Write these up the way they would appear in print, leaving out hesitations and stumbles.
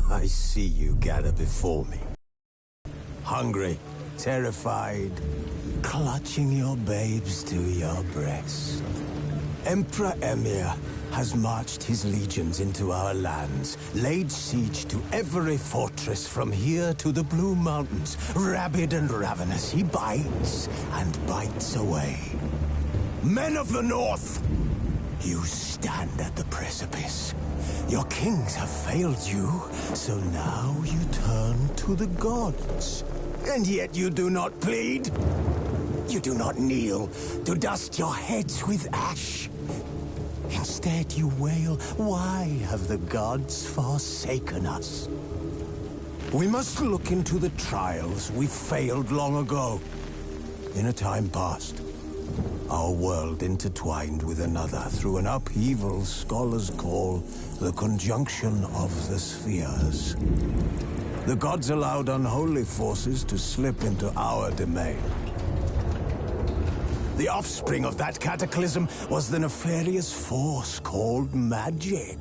I see you gather before me. Hungry, terrified, clutching your babes to your breast. Emperor Emir has marched his legions into our lands, laid siege to every fortress from here to the Blue Mountains. Rabid and ravenous, he bites and bites away. Men of the North, you stand at the precipice. Your kings have failed you, so now you turn to the gods. And yet you do not plead. You do not kneel to dust your heads with ash. Instead you wail, why have the gods forsaken us? We must look into the trials we failed long ago. In a time past, our world intertwined with another through an upheaval scholars call the conjunction of the spheres. The gods allowed unholy forces to slip into our domain. The offspring of that cataclysm was the nefarious force called magic.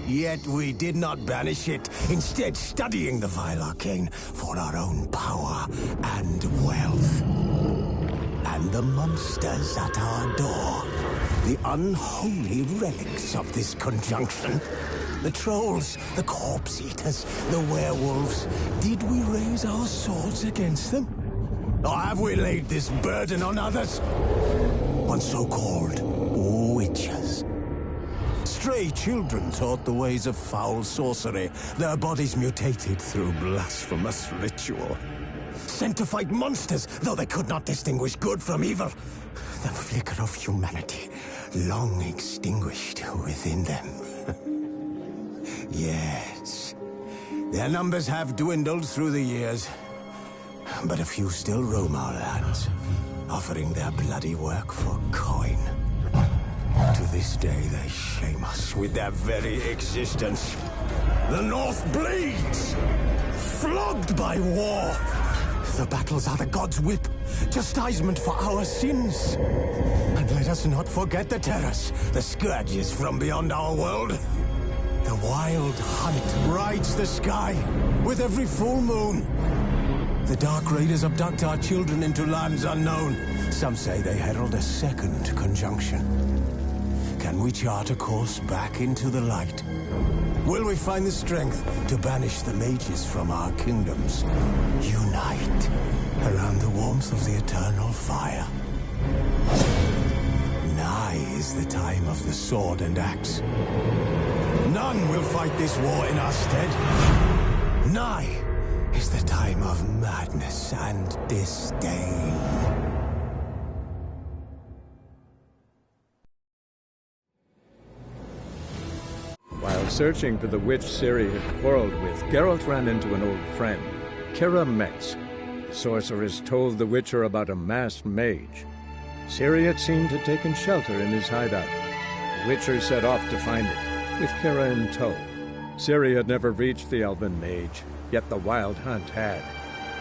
Yet we did not banish it, instead studying the vile arcane for our own power and wealth. And the monsters at our door, the unholy relics of this conjunction. The trolls, the corpse eaters, the werewolves. Did we raise our swords against them? Or have we laid this burden on others? On so-called witches. Stray children taught the ways of foul sorcery, their bodies mutated through blasphemous ritual. Sent to fight monsters, though they could not distinguish good from evil. The flicker of humanity, long extinguished within them. Yes, their numbers have dwindled through the years. But a few still roam our lands, offering their bloody work for coin. To this day, they shame us with their very existence. The North bleeds, flogged by war. The battles are the gods' whip, chastisement for our sins. And let us not forget the terrors, the scourges from beyond our world. The wild hunt rides the sky with every full moon. The Dark Raiders abduct our children into lands unknown. Some say they herald a second conjunction. Can we chart a course back into the light? Will we find the strength to banish the mages from our kingdoms? Unite around the warmth of the eternal fire. Nigh is the time of the sword and axe. None will fight this war in our stead. Nigh is the time of madness and disdain. While searching for the witch Ciri had quarreled with, Geralt ran into an old friend, Kira Metz. The sorceress told the Witcher about a masked mage. Ciri had seemed to have taken shelter in his hideout. The Witcher set off to find it, with Kira in tow. Ciri had never reached the elven mage, yet the wild hunt had.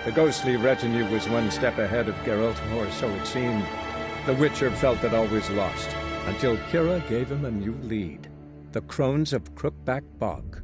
The ghostly retinue was one step ahead of Geralt, or so it seemed. The Witcher felt that all was lost, until Kira gave him a new lead. The Crones of Crookback Bog.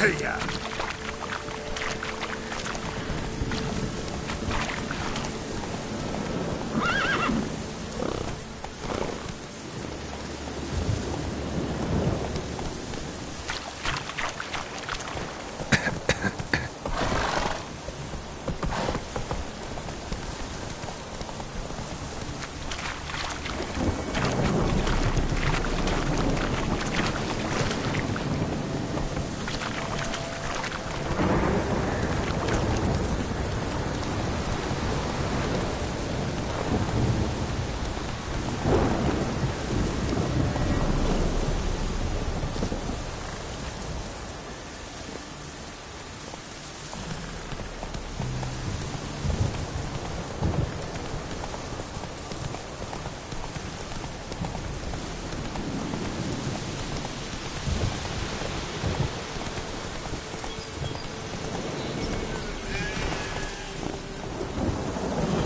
Hey-ya!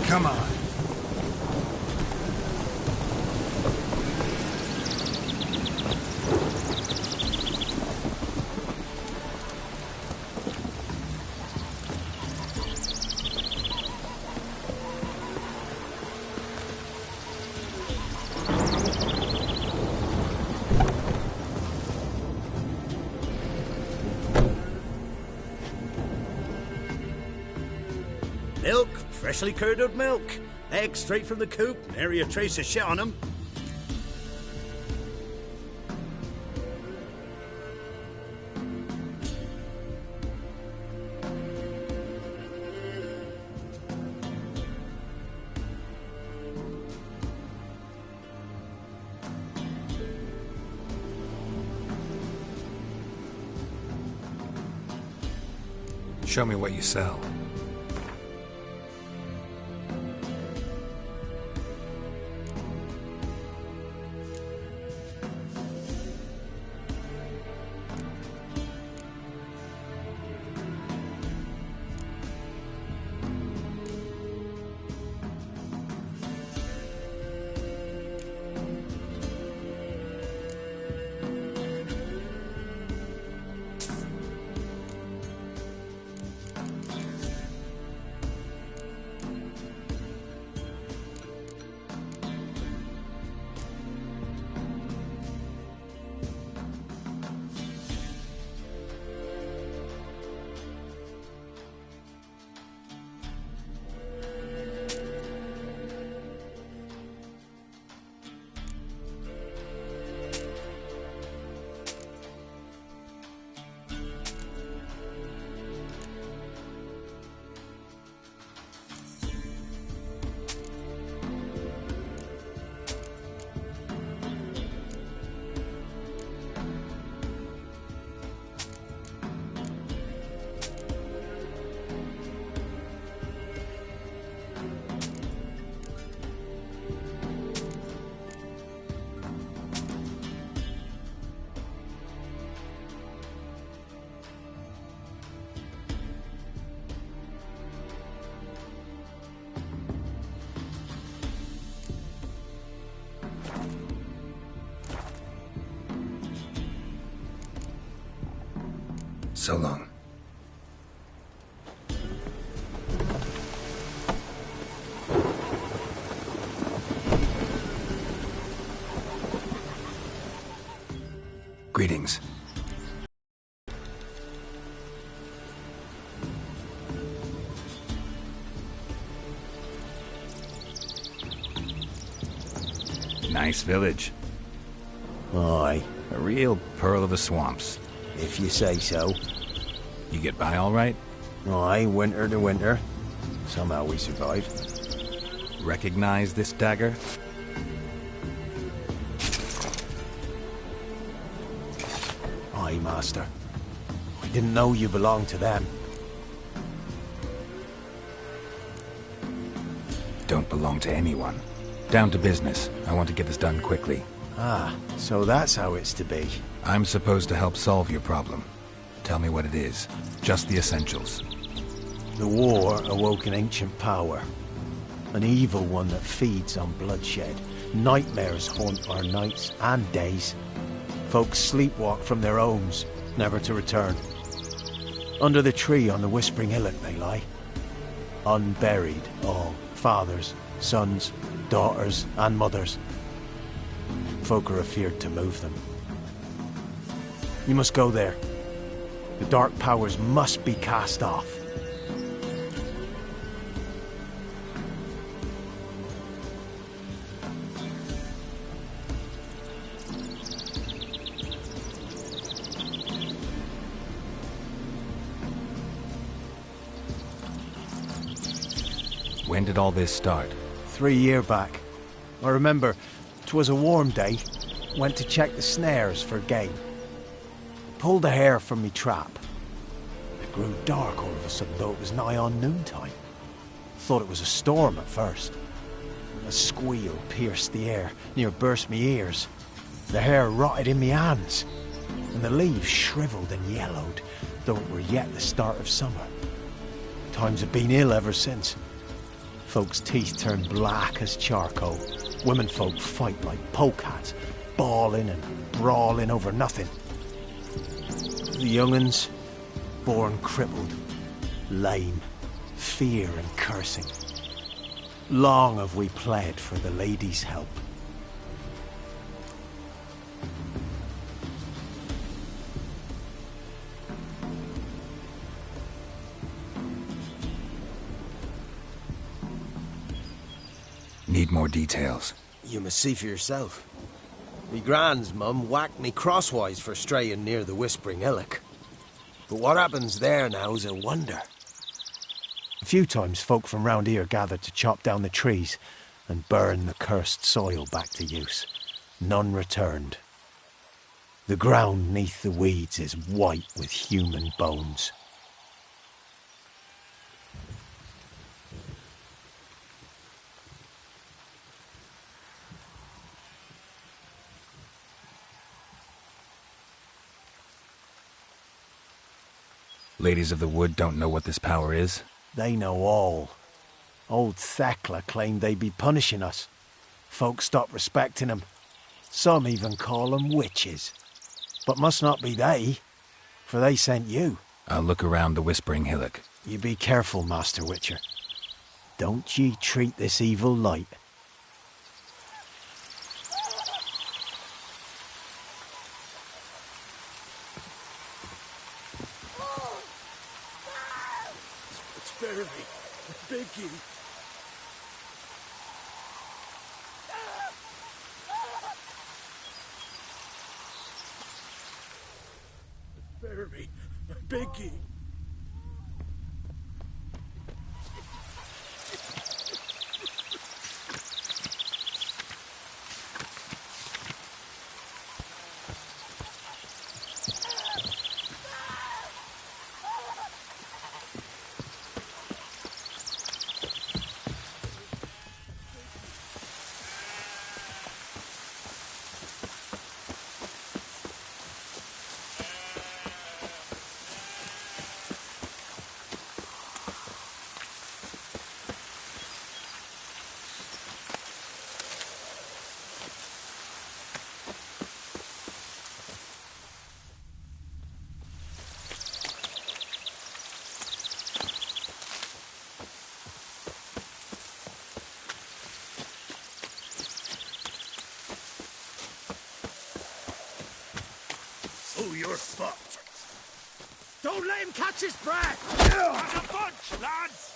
Come on. Milk, freshly curdled milk. Eggs straight from the coop, nary a trace of shit on them. Show me what you sell. So long. Greetings. Nice village. Aye, A real pearl of the swamps. if you say so. You get by all right? Aye, winter to winter. Somehow we survive. Recognize this dagger? Aye, master. I didn't know you belonged to them. Don't belong to anyone. Down to business. I want to get this done quickly. Ah, so that's how it's to be. I'm supposed to help solve your problem. Tell me what it is. Just the essentials. The war awoke an ancient power. An evil one that feeds on bloodshed. Nightmares haunt our nights and days. Folks sleepwalk from their homes, never to return. Under the tree on the Whispering Hillock they lie. Unburied, all. Fathers, sons, daughters, and mothers. Folk are afeard to move them. You must go there. The dark powers must be cast off. When did all this start? 3 year back. I remember 'twas a warm day. Went to check the snares for game. Pulled a hare from me trap. It grew dark all of a sudden, though it was nigh on noontime. Thought it was a storm at first. A squeal pierced the air, near burst me ears. The hare rotted in me hands, and the leaves shriveled and yellowed, though it were yet the start of summer. Times have been ill ever since. Folks' teeth turned black as charcoal. Womenfolk fight like polecats, bawling and brawling over nothing. The young'uns, born crippled, lame, fear and cursing. Long have we pled for the lady's help. Need more details. You must see for yourself. Me grand's mum whacked me crosswise for straying near the Whispering Hillock. But what happens there now's a wonder. A few times folk from round here gathered to chop down the trees and burn the cursed soil back to use. None returned. The ground neath the weeds is white with human bones. Ladies of the Wood don't know what this power is? They know all. Old Thekla claimed they'd be punishing us. Folk stopped respecting them. Some even call them witches. But must not be they, for they sent you. I'll look around the Whispering Hillock. You be careful, Master Witcher. Don't ye treat this evil light. Spare me. I beg you. Spare me. I beg you. Oh, you're fucked. Don't let him catch his breath! As a bunch, lads!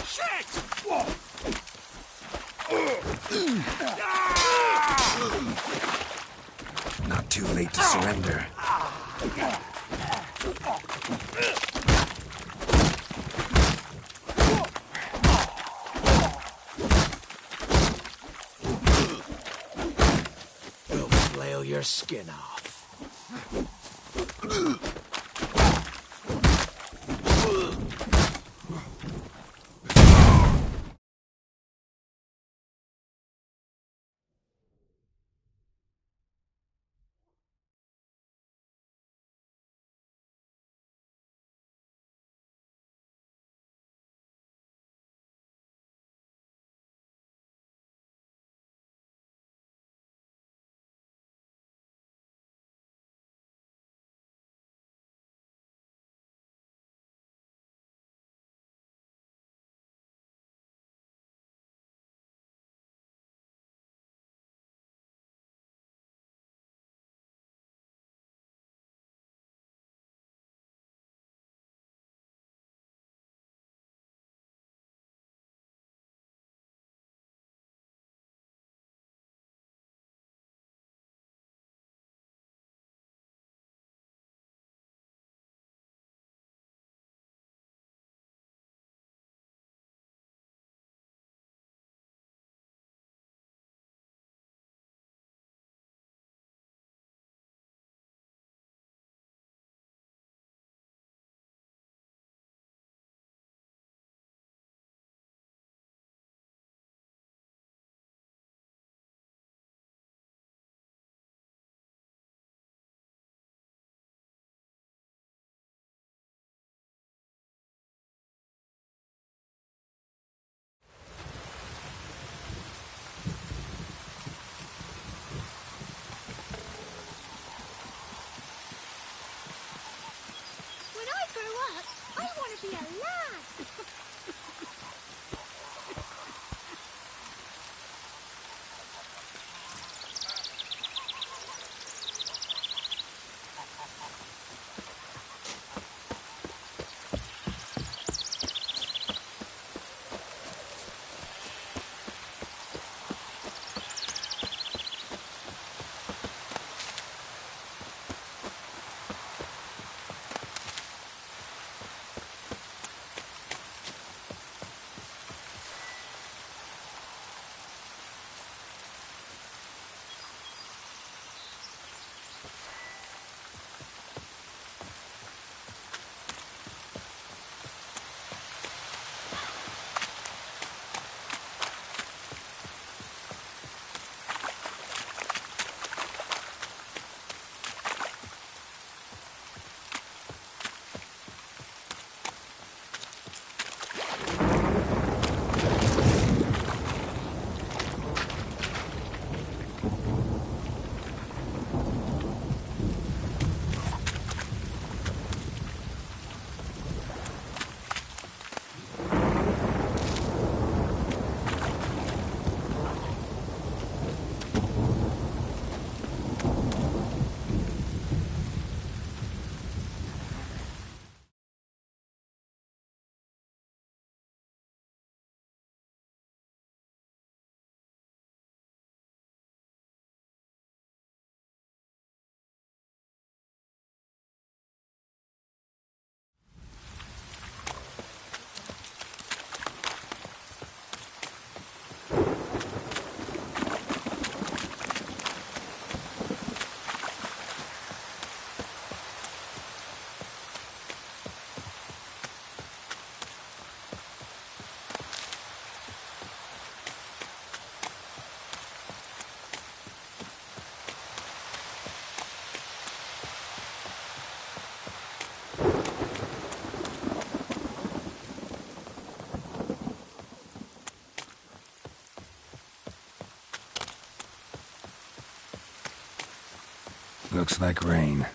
Shit! Not too late to surrender. We'll flail your skin off. she a lad? Looks like rain.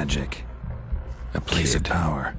magic. A place of power.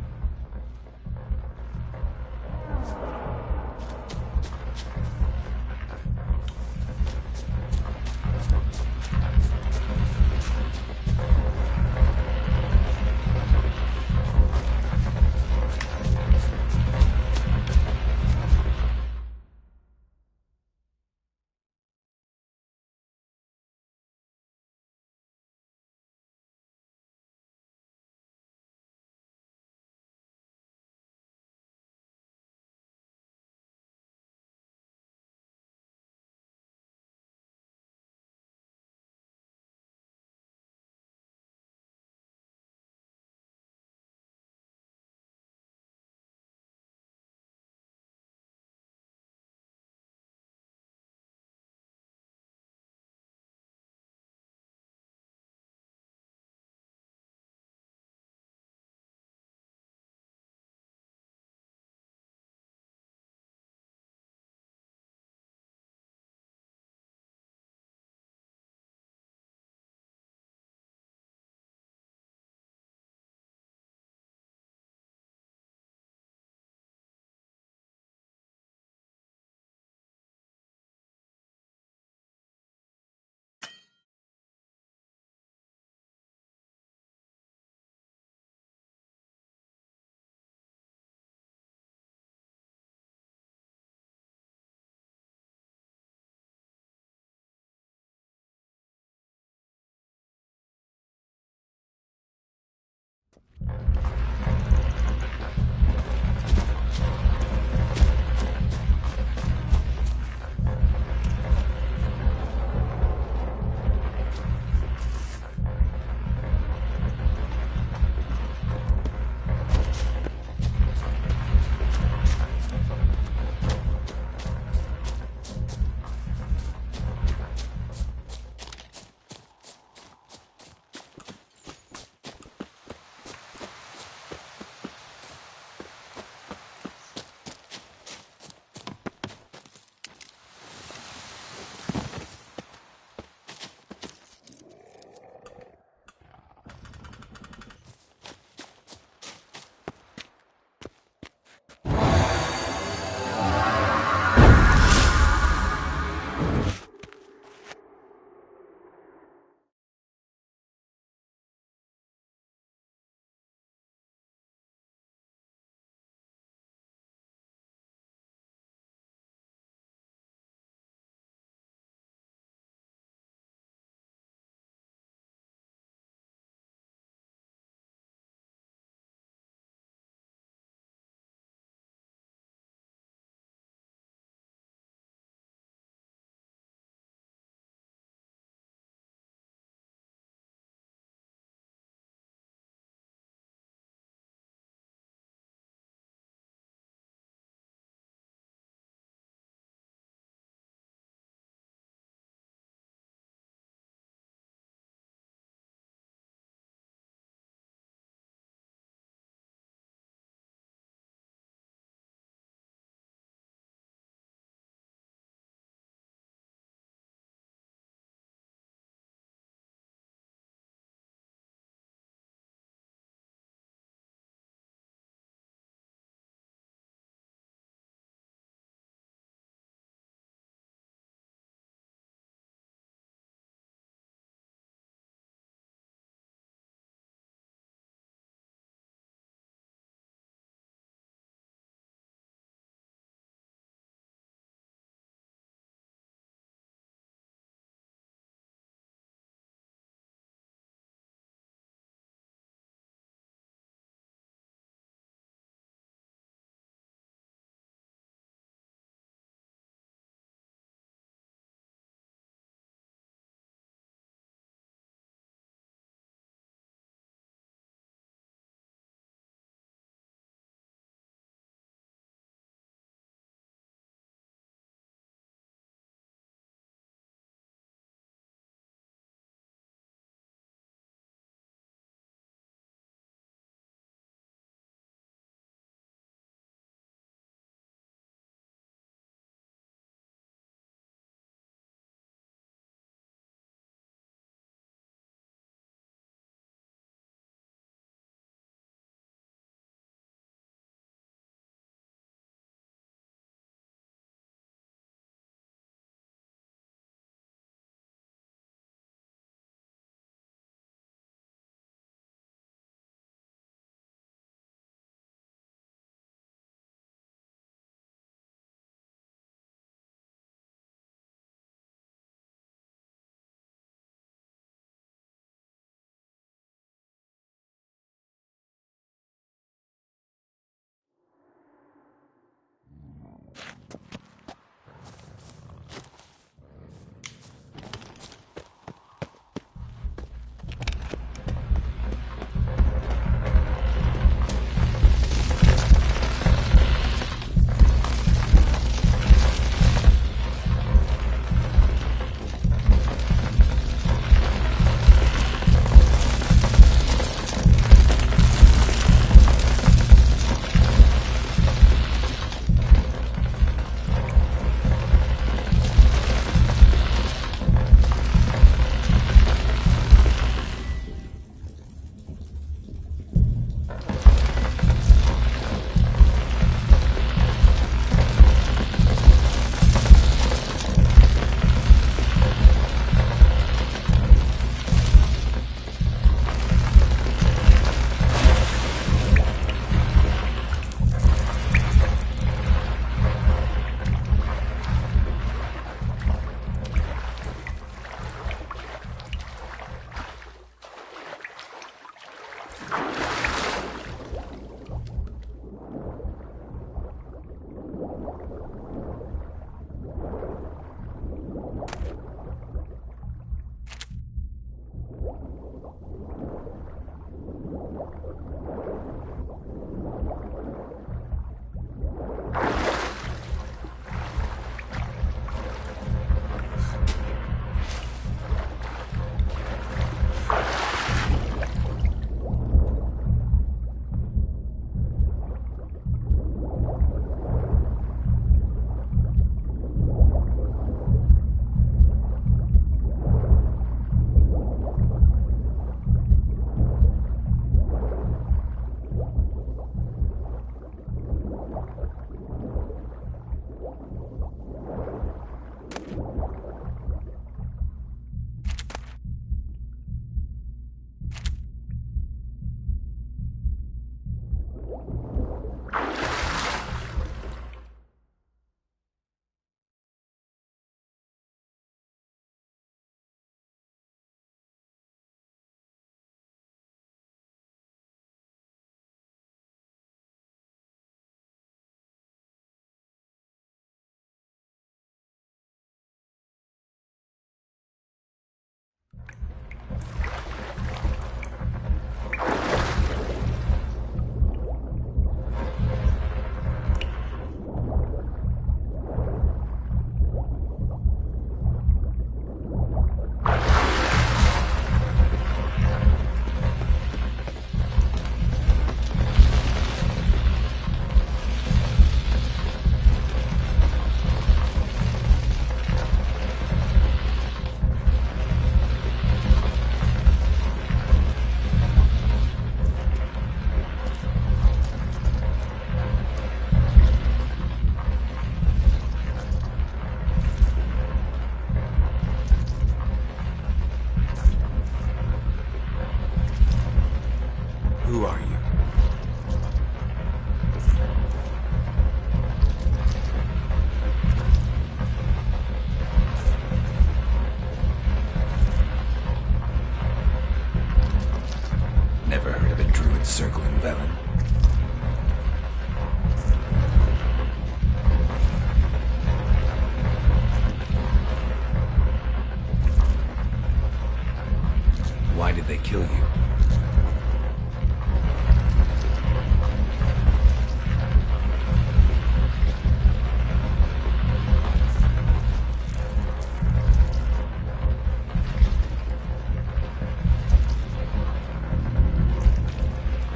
kill you.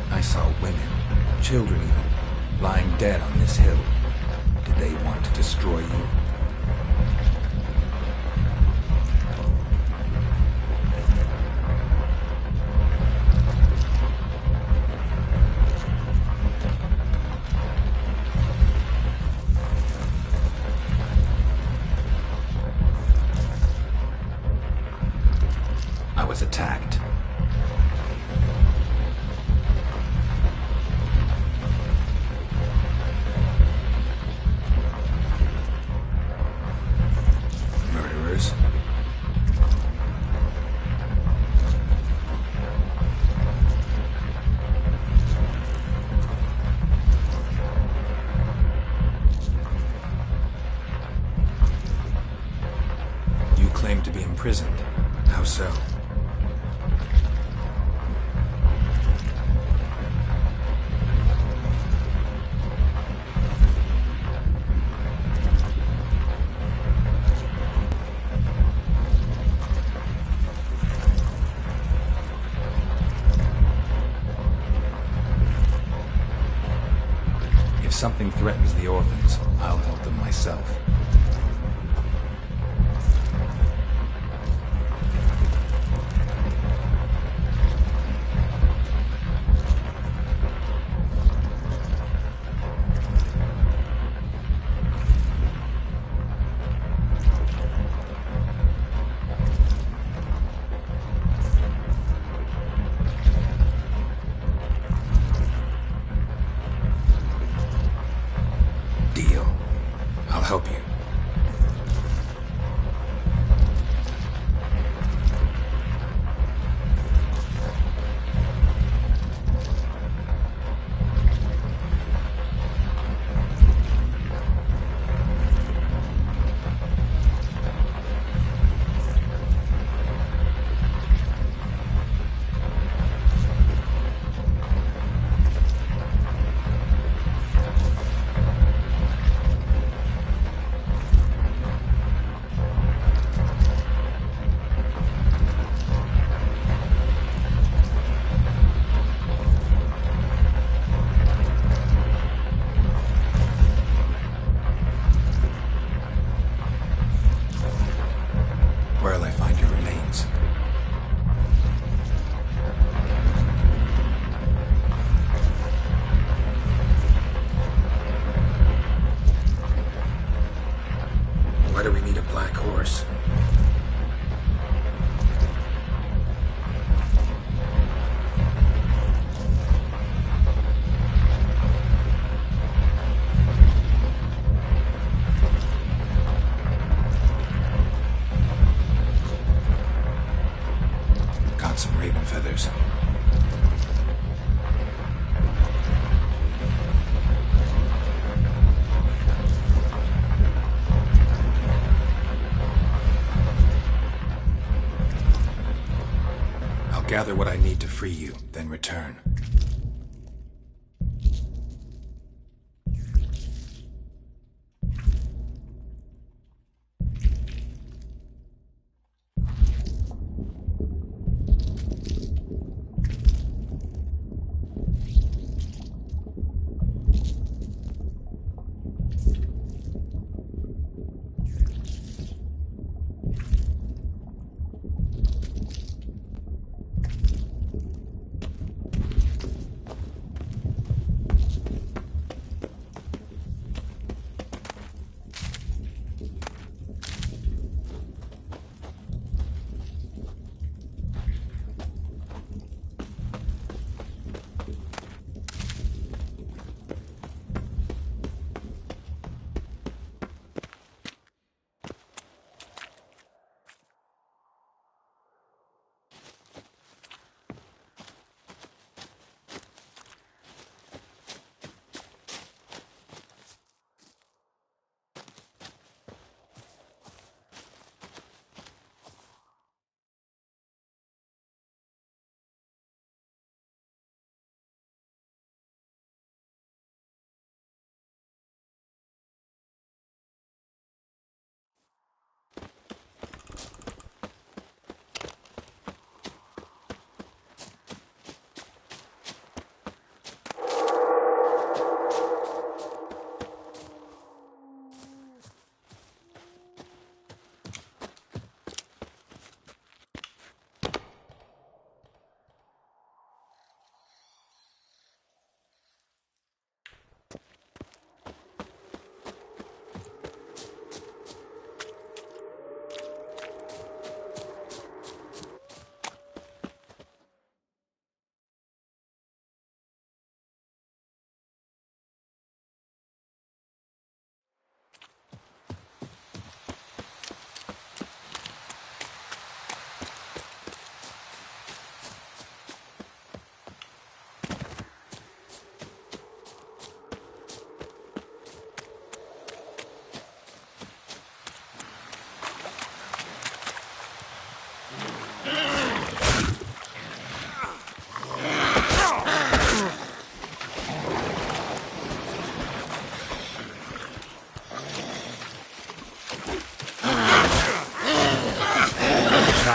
I saw women, children even, lying dead on this hill. Did they want to destroy you? I was attacked. Murderers. You claim to be imprisoned. How so? If something threatens the orphans, I'll help them myself. Deal. I'll help you. Where'll I find your remains? Why do we need a black horse? Got some raven feathers. I'll gather what I need to free you, then return.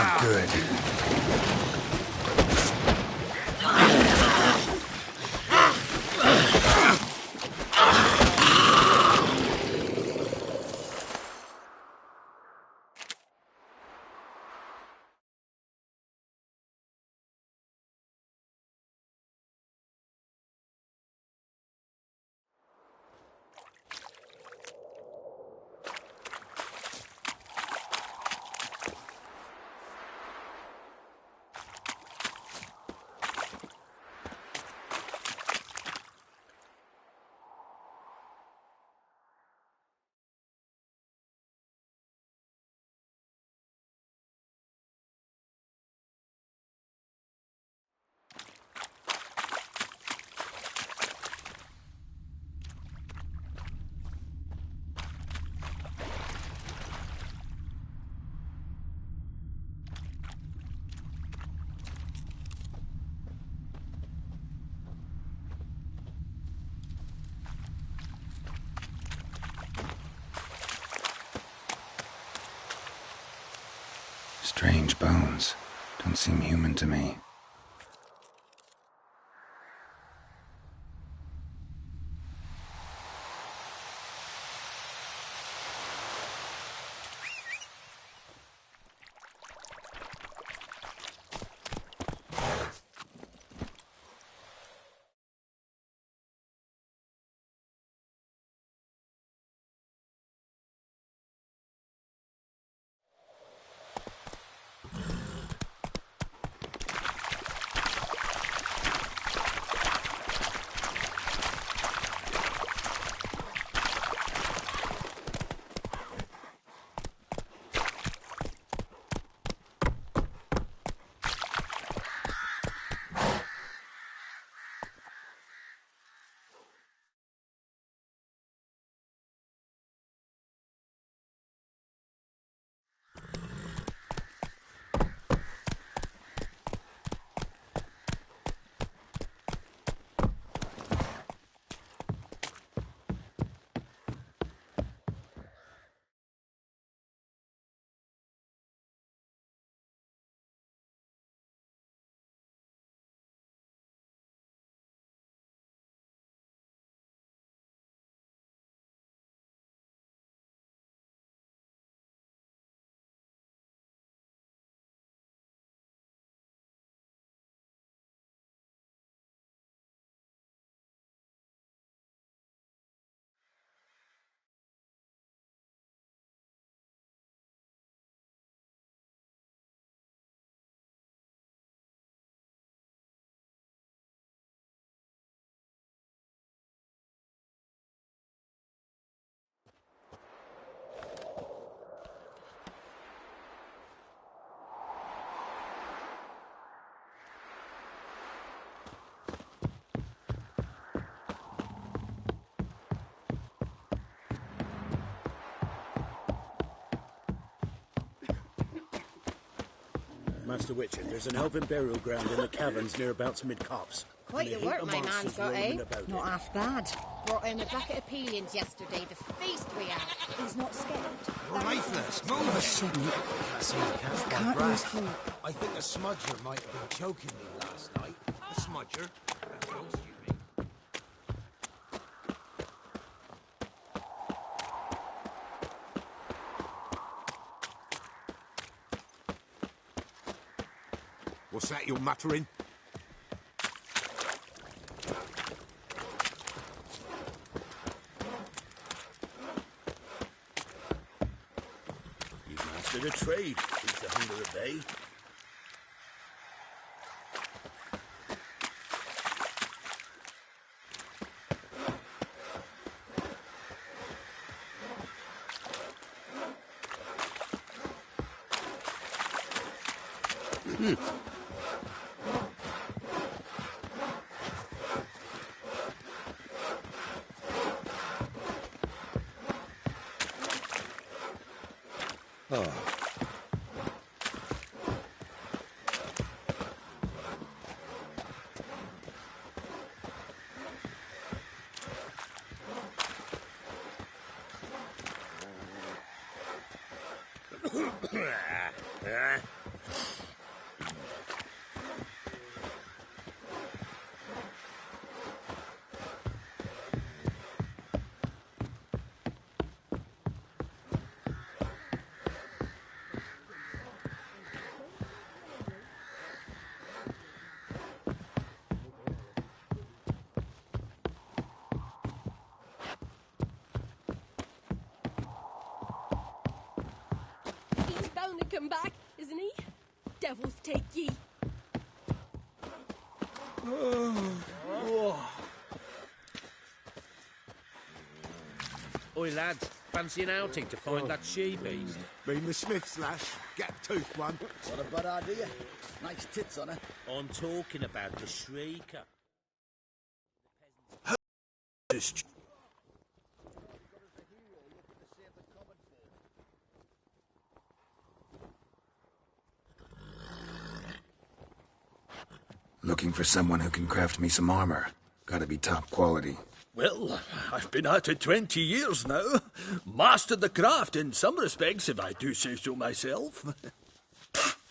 Not good. Strange bones. Don't seem human to me. Master Witcher, there's an elven burial ground in the caverns nearabouts mid-copse. Quite the work my man's got, eh? Not half bad. Brought him a bucket of peelings yesterday, the feast we had. He's not scared. You're lifeless. Move it. Shouldn't. Can't lose hope. I think a smudger might have been choking me last night. A smudger? That's no stupid. What's that you're muttering? You've mastered a trade, keeps the hunger at bay. come back, isn't he? Devils take ye. Oi, lads, fancy an outing to find that she-beast? Mean the Smiths, lass. Gap-toothed one. What a bad idea. Nice tits on her. I'm talking about the Shrieker. Looking for someone who can craft me some armor. Gotta be top quality. Well, I've been at it 20 years now. Mastered the craft in some respects, if I do say so myself.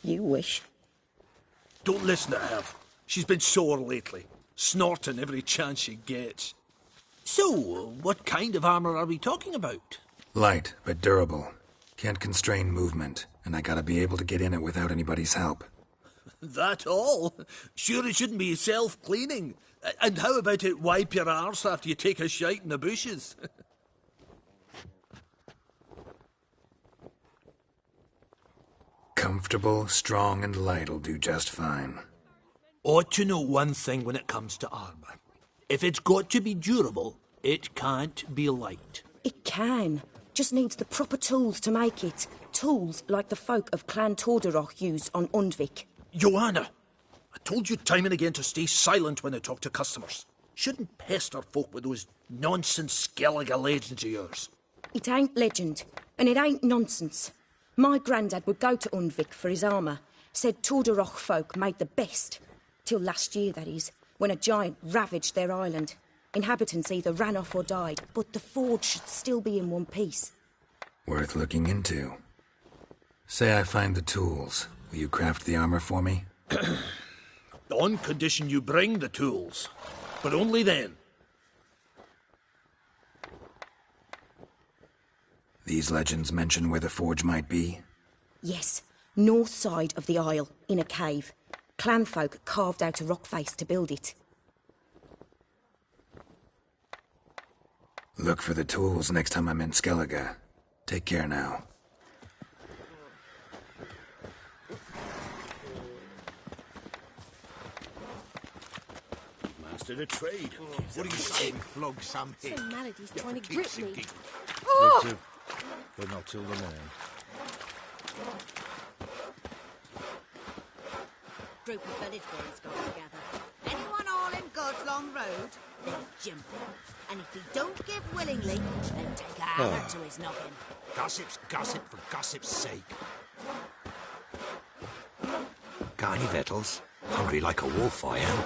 You wish. Don't listen to her. She's been sore lately, snorting every chance she gets. So, what kind of armor are we talking about? Light, but durable. Can't constrain movement, and I gotta be able to get in it without anybody's help. That all? Sure it shouldn't be self-cleaning. And how about it wipe your arse after you take a shite in the bushes? Comfortable, strong, and light'll do just fine. Ought to know one thing when it comes to armor. If it's got to be durable, it can't be light. It can. Just needs the proper tools to make it. Tools like the folk of Clan Torderoch used on Undvik. Joanna, I told you time and again to stay silent when I talk to customers. Shouldn't pester folk with those nonsense Skellige legends of yours. It ain't legend, and it ain't nonsense. My grandad would go to Undvik for his armour. Said Torderoch folk made the best. Till last year, that is, when a giant ravaged their island. Inhabitants either ran off or died, but the forge should still be in one piece. Worth looking into. Say I find the tools. Will you craft the armor for me? On condition you bring the tools. But only then. These legends mention where the forge might be? Yes, north side of the isle, in a cave. Clanfolk carved out a rock face to build it. Look for the tools next time I'm in Skellige. Take care now. Mastered a trade. What do you say we flog some hick? Some malady's trying to grip me. Me Oh! too. But not till the morning. Group of village boys got together. Anyone all in God's Long Road? Then jump him. And if he don't give willingly, then take a hammer to his noggin. Gossip's gossip for gossip's sake. Got any victuals? Hungry like a wolf, I am.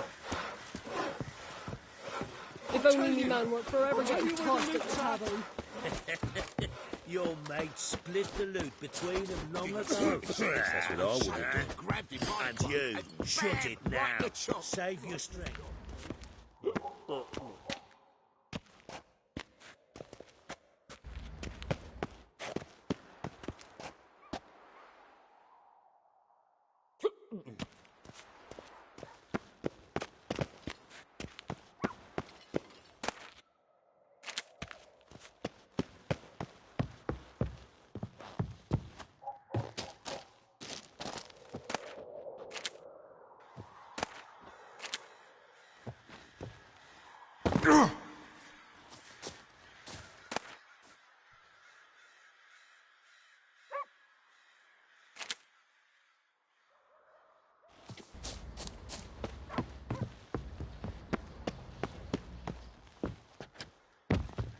If only me man weren't forever getting tossed at the tavern. Your mate split the loot between them long ago. That's what I would have done. And you, shut it now. Save your strength.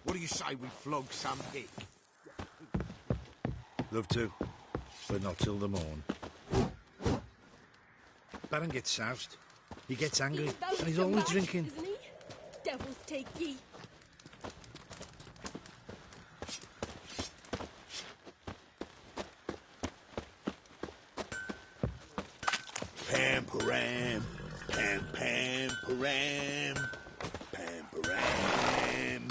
What do you say we flog some hick? Love to, but not till the morn. Baron gets soused. He gets angry, and he's always drinking. Isn't he? Devils take ye. Pam-param, pam-pam-param, pam-param.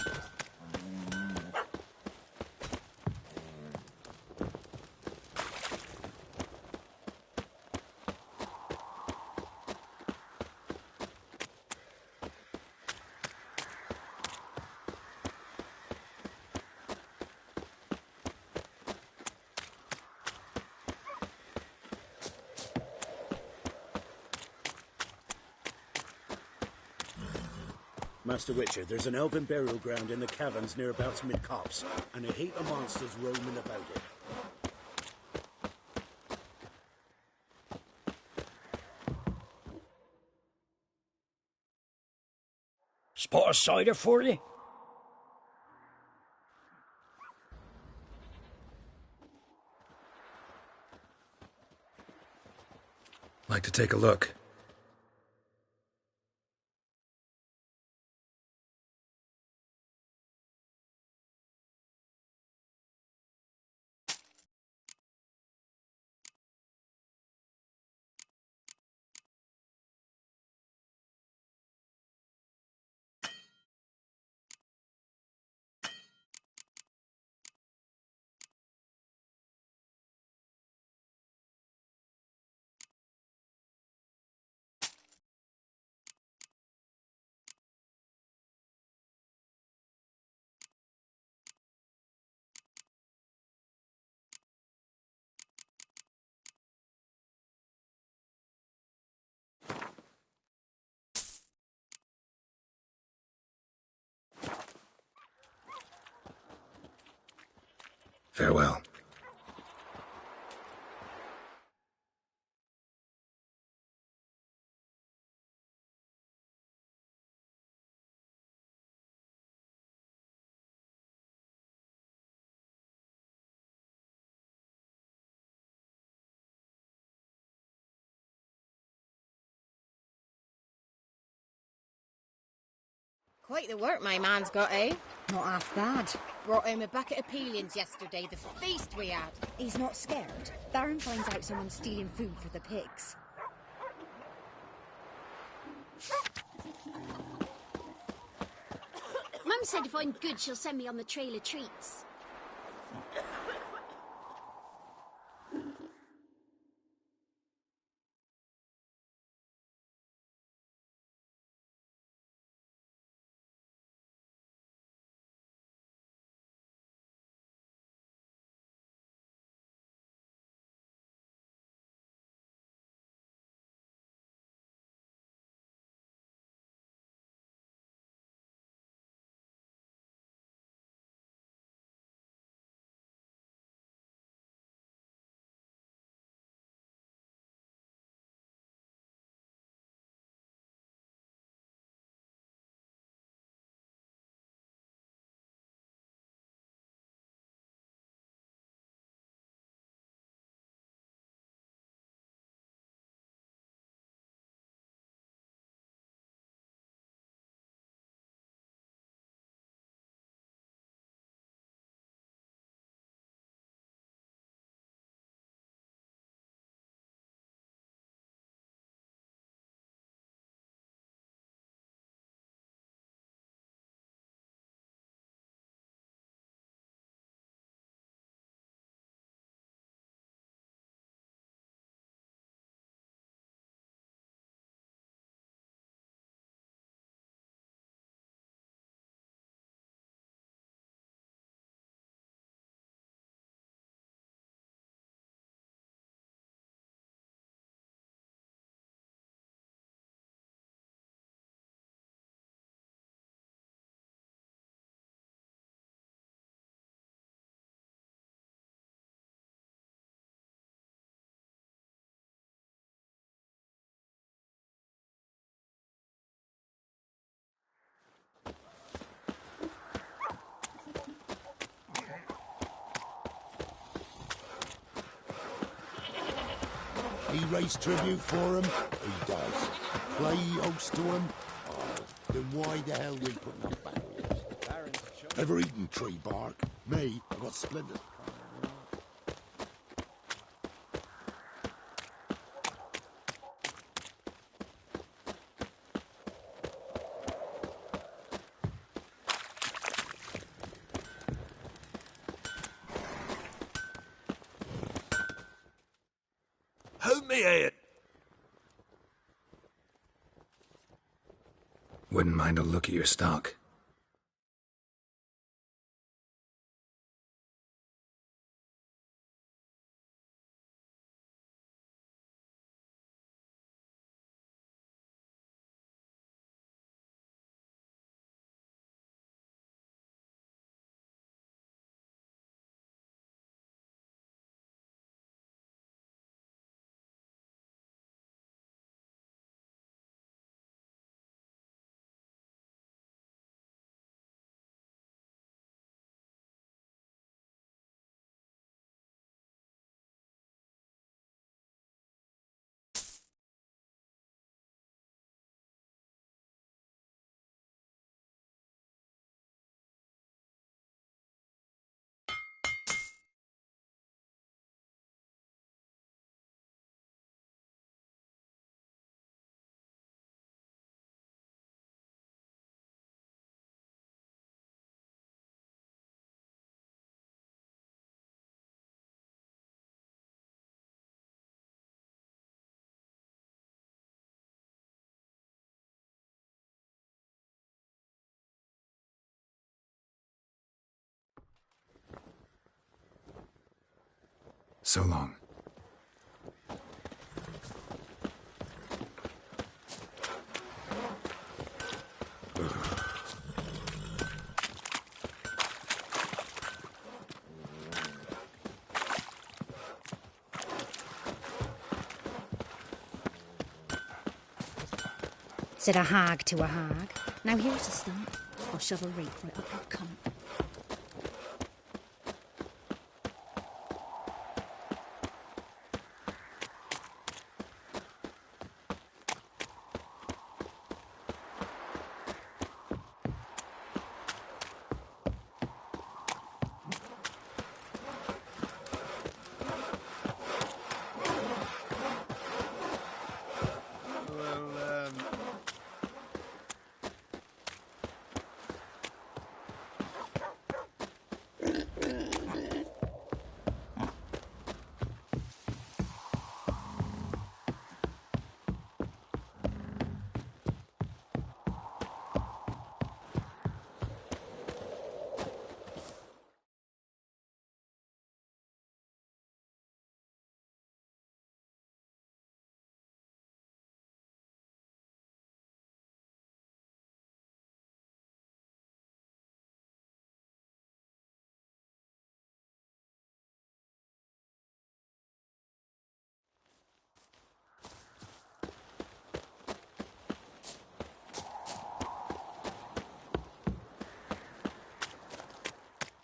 Master Witcher, there's an elven burial ground in the caverns nearabouts mid-copse, and a heap of monsters roaming about it. Spot a cider for you? Like to take a look. Farewell. Quite the work my man's got, eh? Not half bad. Brought him a bucket of peelings yesterday, the feast we had. He's not scared. Baron finds out someone's stealing food for the pigs. Mum said if I'm good, she'll send me on the trail of treats. He raise tribute for him? He does. Play host to him? Oh, then why the hell we putting up barriers? Ever eaten tree bark? Me? I got splinters. Hold me head. Wouldn't mind a look at your stock. So long. Said a hag to a hag. Now here's a stump. I'll shove a rake right up your cunt.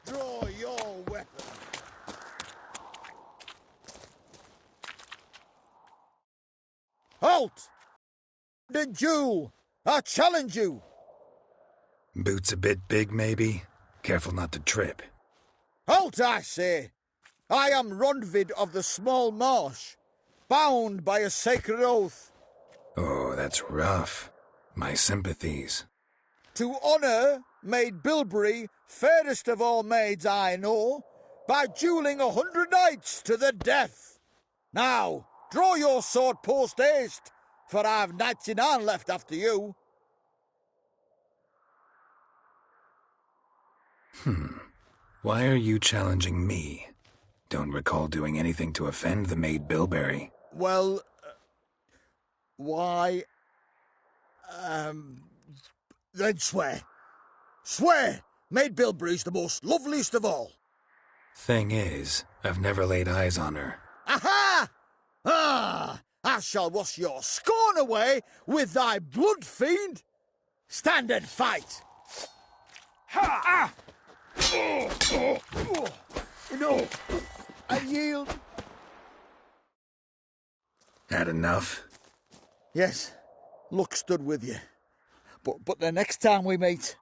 Draw your weapon. Halt! The Jew! I challenge you! Boots a bit big, maybe? Careful not to trip. Halt, I say! I am Ronvid of the Small Marsh, bound by a sacred oath. Oh, that's rough. My sympathies. To honour Maid Bilberry, fairest of all maids I know, by duelling 100 knights to the death. Now, draw your sword post haste, for I've 99 left after you. Why are you challenging me? Don't recall doing anything to offend the Maid Bilberry. Well, why... then swear. Swear! Maid Bilberry's the most loveliest of all. Thing is, I've never laid eyes on her. Aha! Ah! I shall wash your scorn away with thy blood, fiend! Stand and fight! Ha! Ah! No! I yield. Had enough? Yes, luck stood with you. But the next time we meet...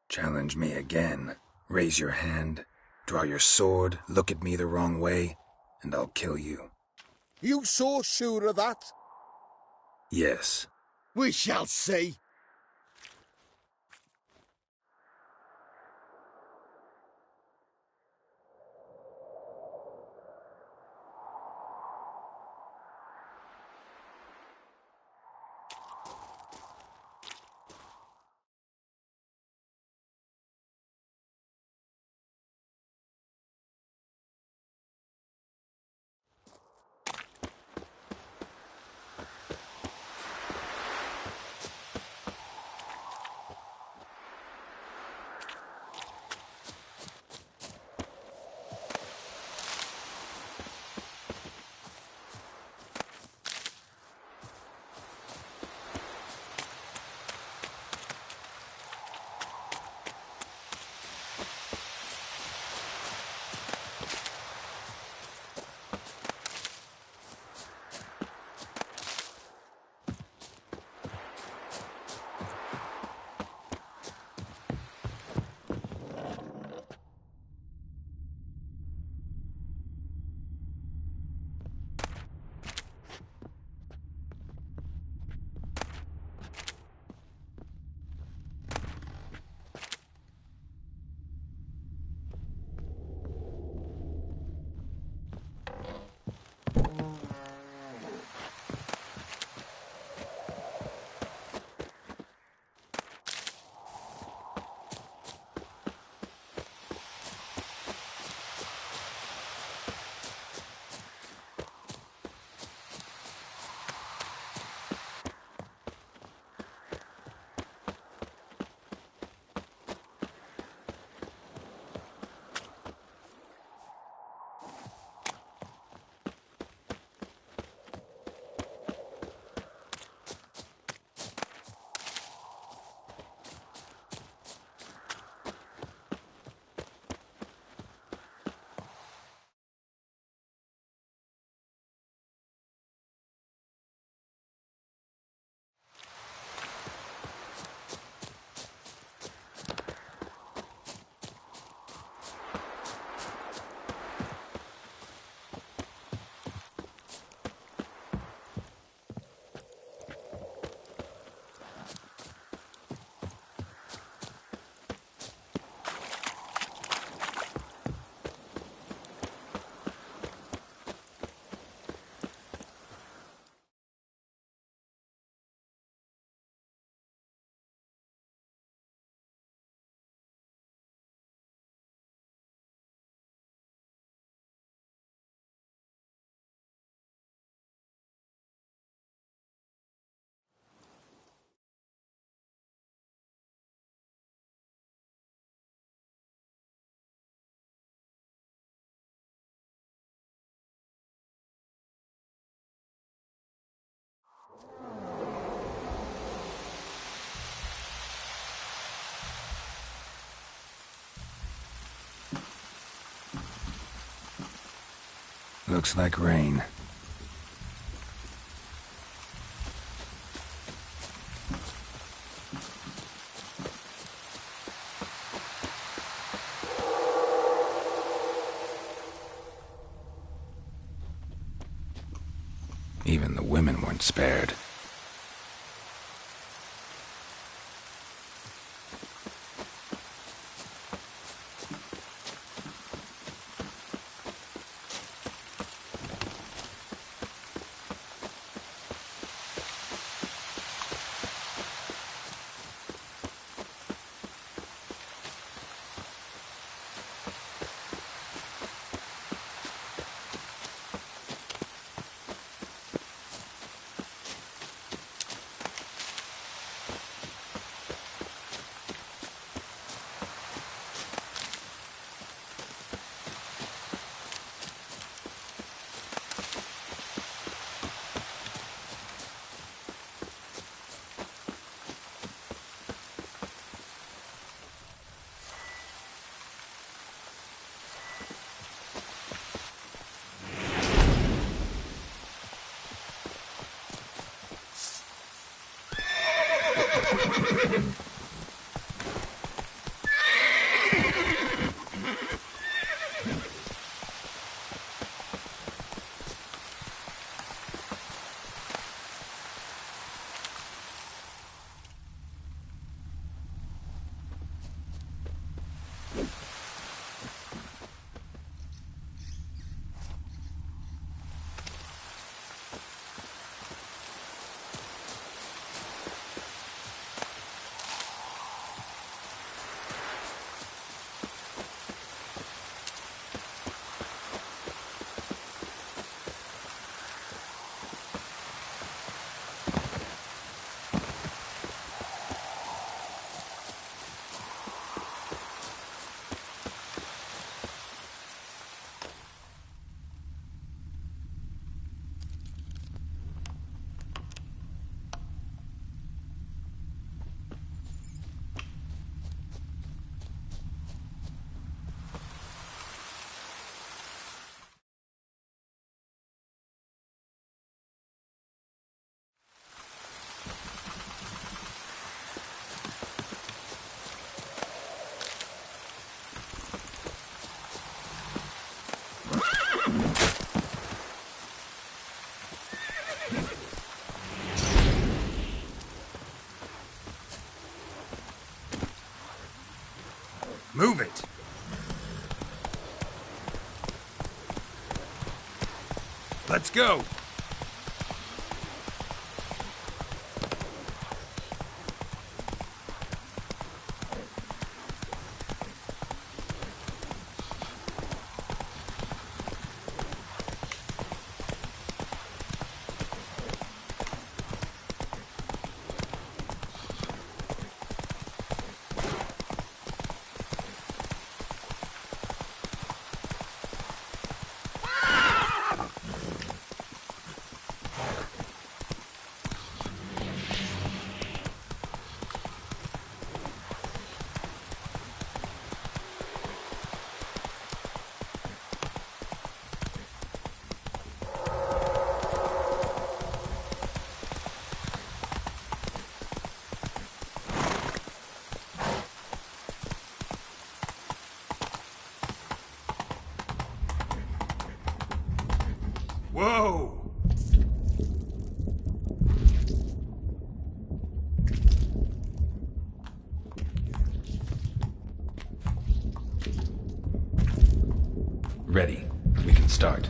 Challenge me again. Raise your hand, draw your sword, look at me the wrong way, and I'll kill you. You so sure of that? Yes. We shall see. Looks like rain. Even the women weren't spared. Move it! Let's go! Whoa! Ready. We can start.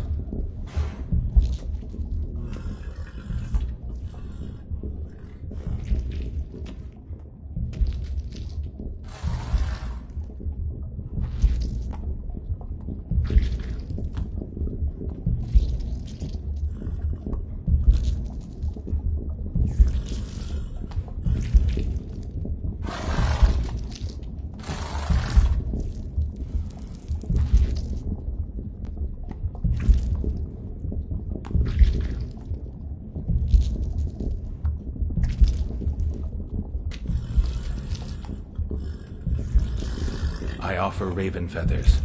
I offer raven feathers.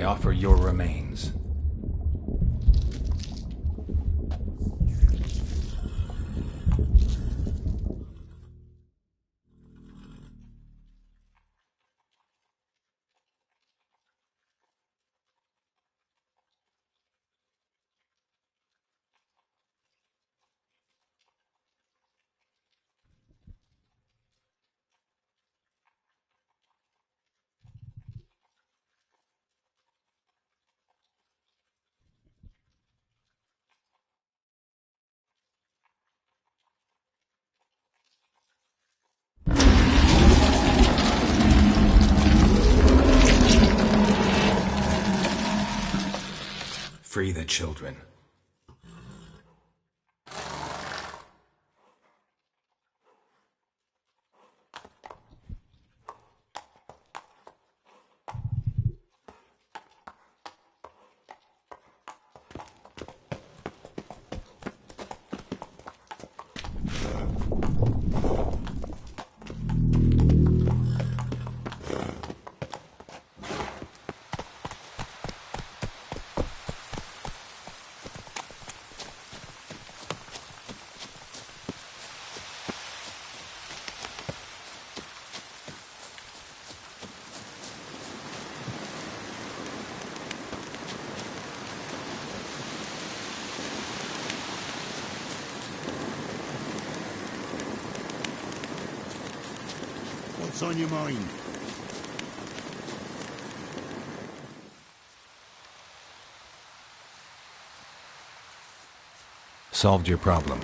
offer your remains. Free the children. What's on your mind? Solved your problem.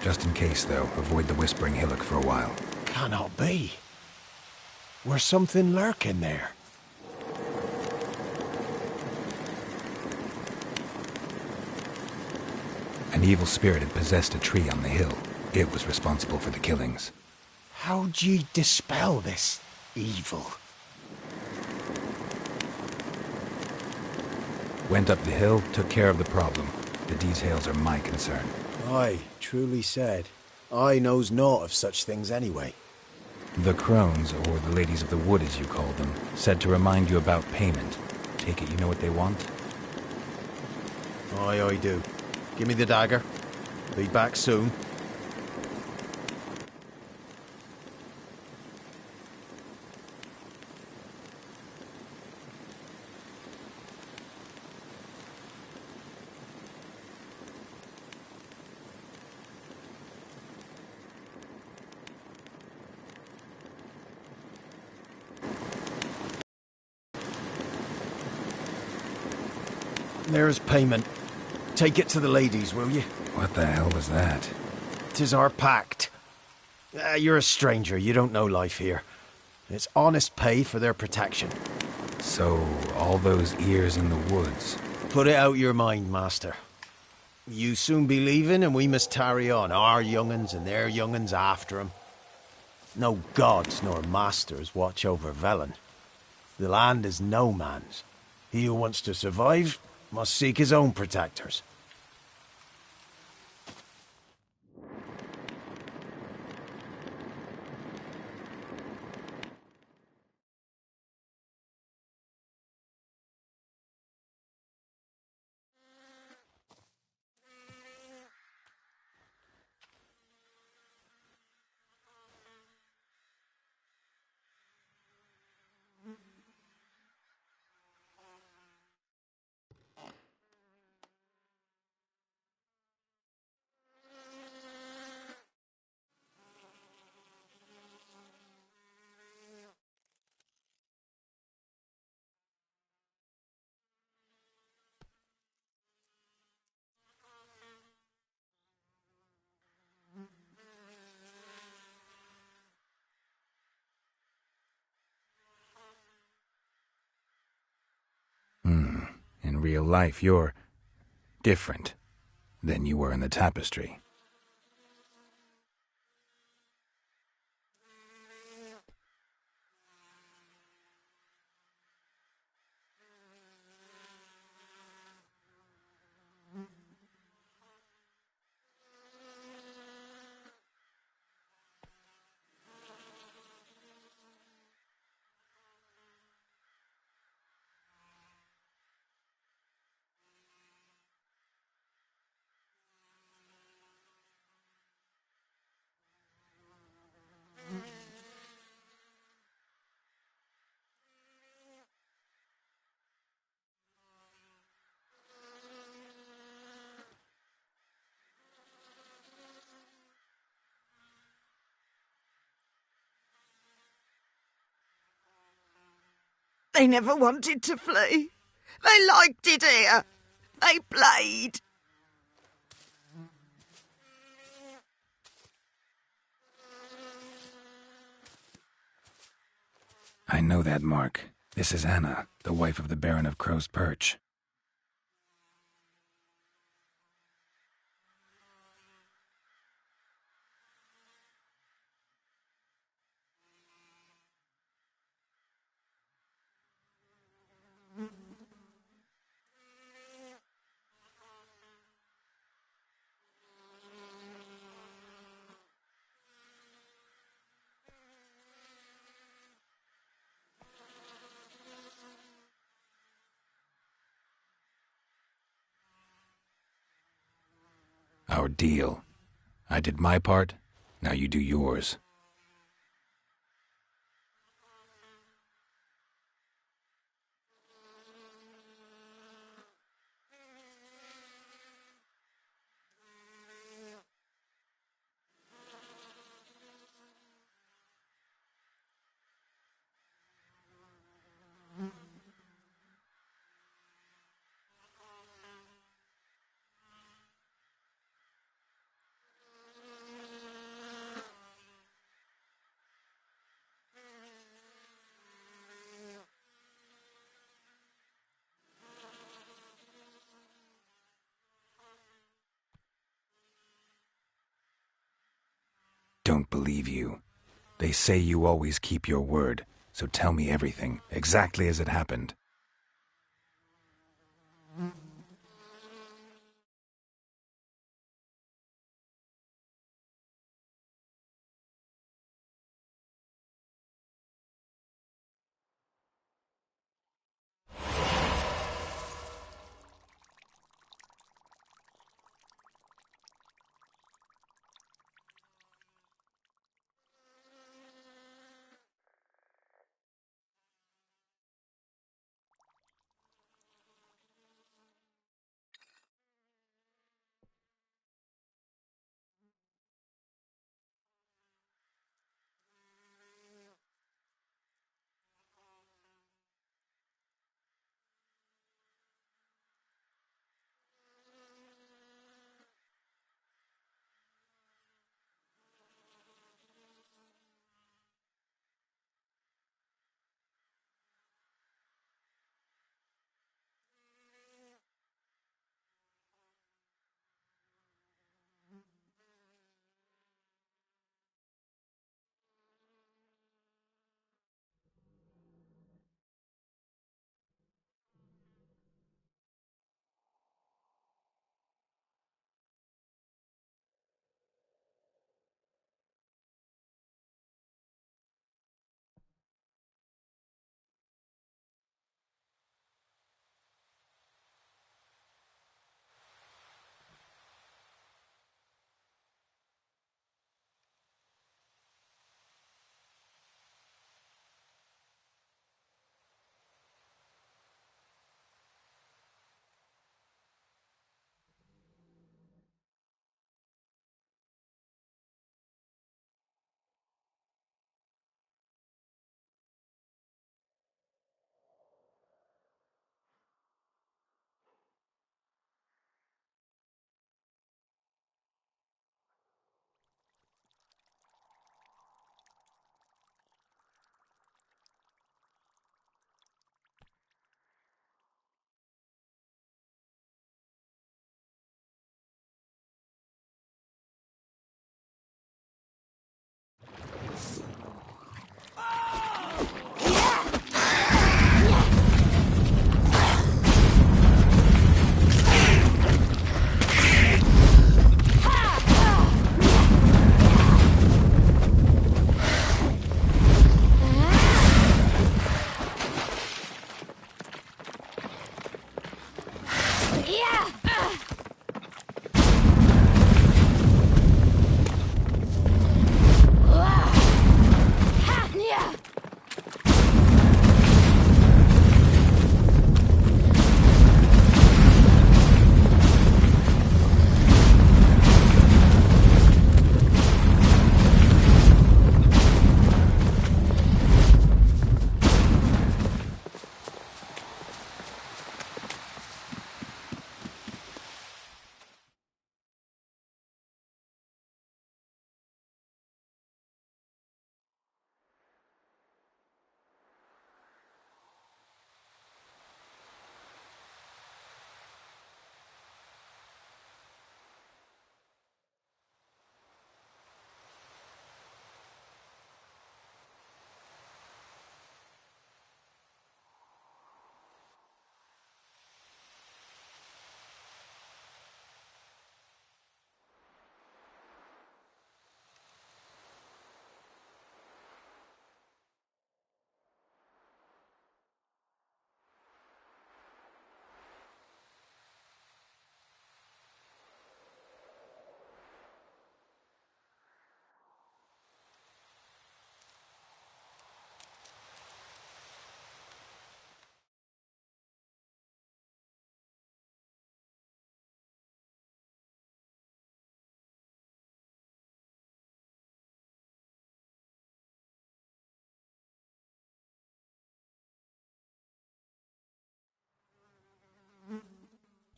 Just in case, though, avoid the Whispering Hillock for a while. Cannot be. Where's something lurking there? An evil spirit had possessed a tree on the hill. It was responsible for the killings. How'd ye dispel this evil? Went up the hill, took care of the problem. The details are my concern. Aye, truly said. I knows naught of such things anyway. The crones, or the ladies of the wood as you call them, said to remind you about payment. Take it you know what they want? Aye, I do. Give me the dagger. Be back soon. There's payment. Take it to the ladies, will you? What the hell was that? 'Tis our pact. You're a stranger, you don't know life here. It's honest pay for their protection. So, all those ears in the woods. Put it out your mind, master. You soon be leaving and we must tarry on, our young'uns and their young'uns after 'em. No gods nor masters watch over Velen. The land is no man's. He who wants to survive must seek his own protectors. In real life, you're different than you were in the tapestry. They never wanted to flee. They liked it here. They played. I know that mark. This is Anna, the wife of the Baron of Crow's Perch. Our deal. I did my part, now you do yours. Don't believe you. They say you always keep your word, so tell me everything, exactly as it happened.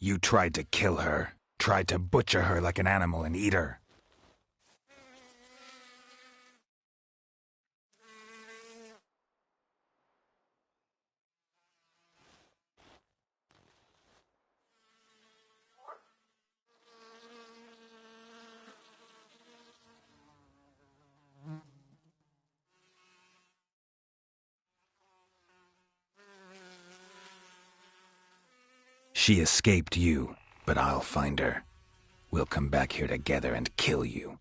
You tried to kill her. Tried to butcher her like an animal and eat her. She escaped you, but I'll find her. We'll come back here together and kill you.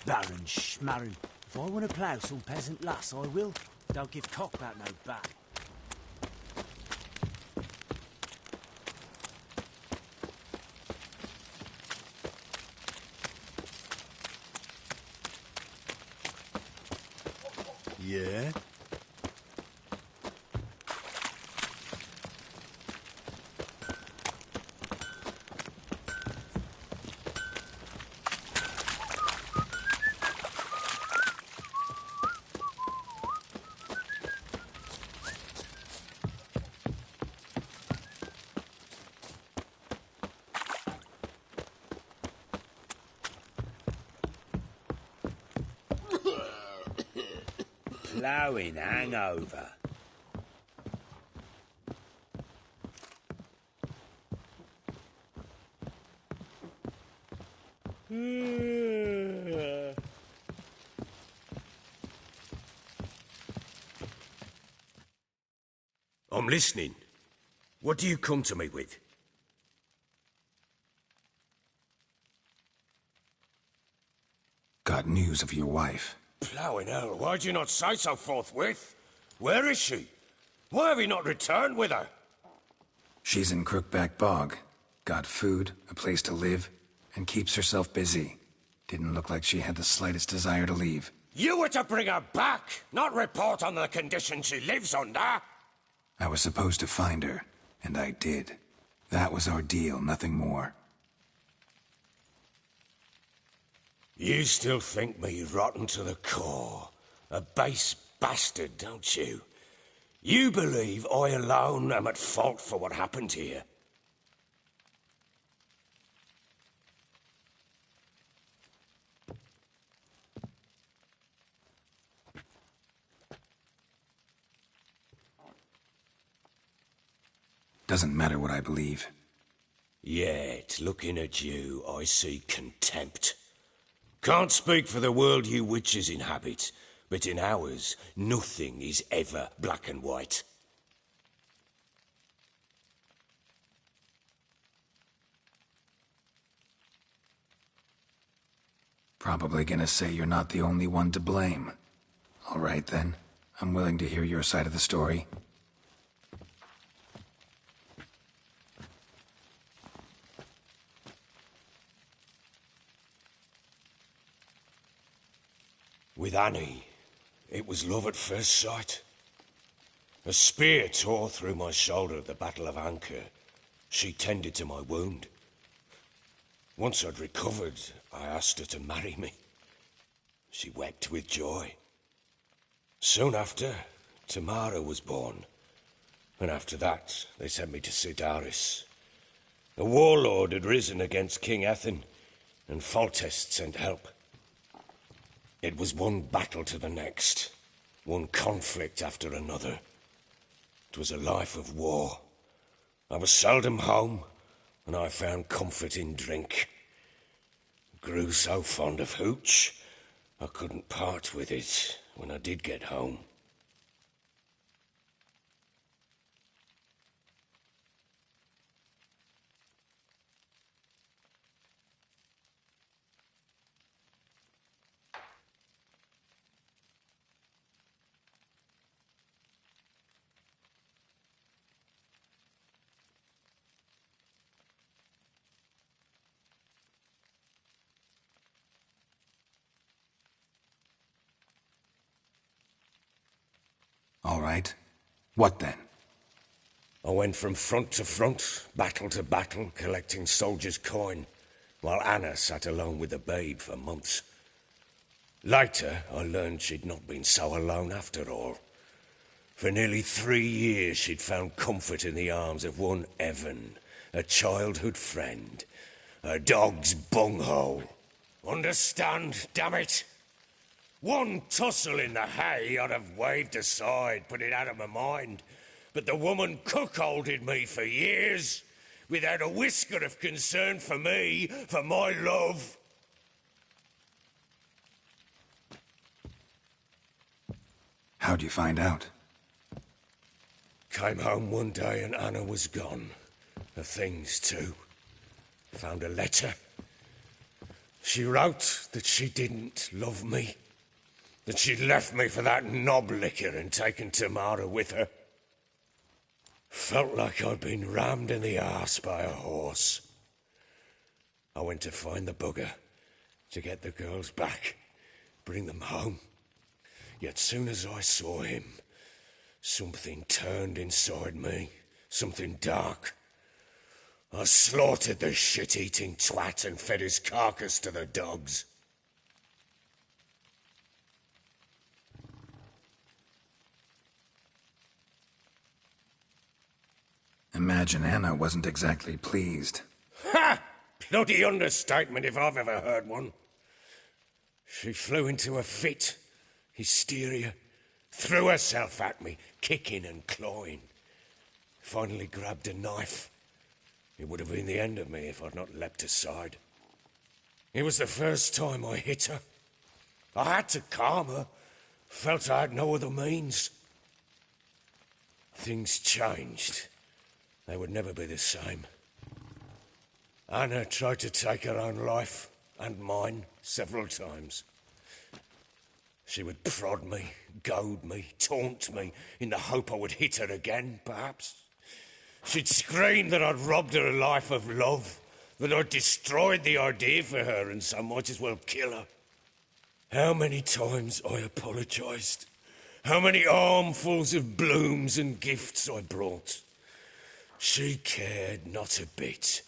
Baron Schmarron. If I want to plough some peasant lass, I will. Don't give cock about no back. Yeah? Ploughing hangover. I'm listening. What do you come to me with? Got news of your wife. Ploughing hell, why'd you not say so forthwith? Where is she? Why have you not returned with her? She's in Crookback Bog. Got food, a place to live, and keeps herself busy. Didn't look like she had the slightest desire to leave. You were to bring her back, not report on the conditions she lives under. I was supposed to find her, and I did. That was our deal, nothing more. You still think me rotten to the core. A base bastard, don't you? You believe I alone am at fault for what happened here. Doesn't matter what I believe. Yet, looking at you, I see contempt. Can't speak for the world you witches inhabit, but in ours, nothing is ever black and white. Probably gonna say you're not the only one to blame. All right then, I'm willing to hear your side of the story. With Annie, it was love at first sight. A spear tore through my shoulder at the Battle of Anchor. She tended to my wound. Once I'd recovered, I asked her to marry me. She wept with joy. Soon after, Tamara was born. And after that, they sent me to Sidaris. A warlord had risen against King Ethan, and Foltest sent help. It was one battle to the next, one conflict after another. It was a life of war. I was seldom home, and I found comfort in drink. Grew so fond of hooch, I couldn't part with it when I did get home. All right. What then? I went from front to front, battle to battle, collecting soldiers' coin, while Anna sat alone with the babe for months. Later, I learned she'd not been so alone after all. For nearly 3 years, she'd found comfort in the arms of one Evan, a childhood friend, a dog's bunghole. Understand, damn it? One tussle in the hay I'd have waved aside, put it out of my mind. But the woman cuckolded me for years, without a whisker of concern for me, for my love. How'd you find out? Came home one day and Anna was gone. Her things too. Found a letter. She wrote that she didn't love me, that she'd left me for that knob licker and taken Tamara with her. Felt like I'd been rammed in the arse by a horse. I went to find the bugger, to get the girls back, bring them home. Yet soon as I saw him, something turned inside me, something dark. I slaughtered the shit-eating twat and fed his carcass to the dogs. Imagine Anna wasn't exactly pleased. Ha! Bloody understatement if I've ever heard one. She flew into a fit, hysteria, threw herself at me, kicking and clawing. Finally grabbed a knife. It would have been the end of me if I'd not leapt aside. It was the first time I hit her. I had to calm her. Felt I had no other means. Things changed. They would never be the same. Anna tried to take her own life, and mine, several times. She would prod me, goad me, taunt me, in the hope I would hit her again, perhaps. She'd scream that I'd robbed her life of love, that I'd destroyed the idea for her and so might as well kill her. How many times I apologised. How many armfuls of blooms and gifts I brought. She cared not a bit.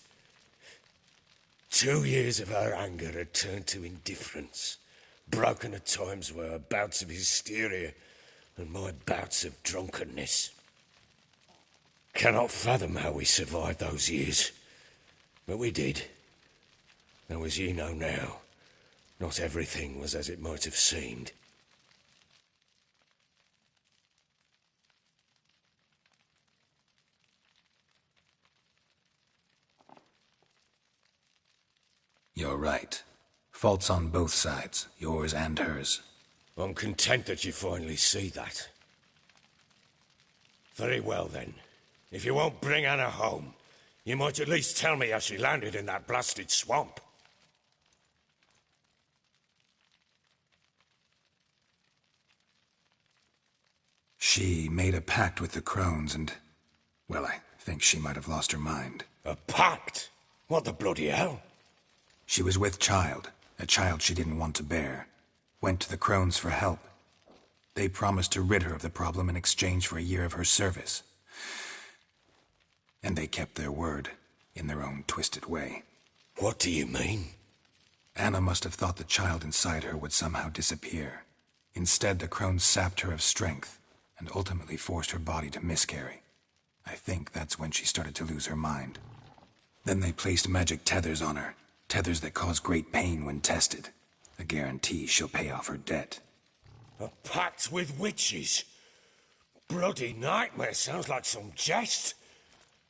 2 years of her anger had turned to indifference, broken at times were her bouts of hysteria and my bouts of drunkenness. Cannot fathom how we survived those years, but we did. Though as you know now, not everything was as it might have seemed. You're right. Faults on both sides, yours and hers. I'm content that you finally see that. Very well then. If you won't bring Anna home, you might at least tell me how she landed in that blasted swamp. She made a pact with the crones and, well, I think she might have lost her mind. A pact? What the bloody hell? She was with child, a child she didn't want to bear. Went to the crones for help. They promised to rid her of the problem in exchange for a year of her service. And they kept their word, in their own twisted way. What do you mean? Anna must have thought the child inside her would somehow disappear. Instead, the crones sapped her of strength, and ultimately forced her body to miscarry. I think that's when she started to lose her mind. Then they placed magic tethers on her, tethers that cause great pain when tested. A guarantee she'll pay off her debt. A pact with witches? Bloody nightmare, sounds like some jest.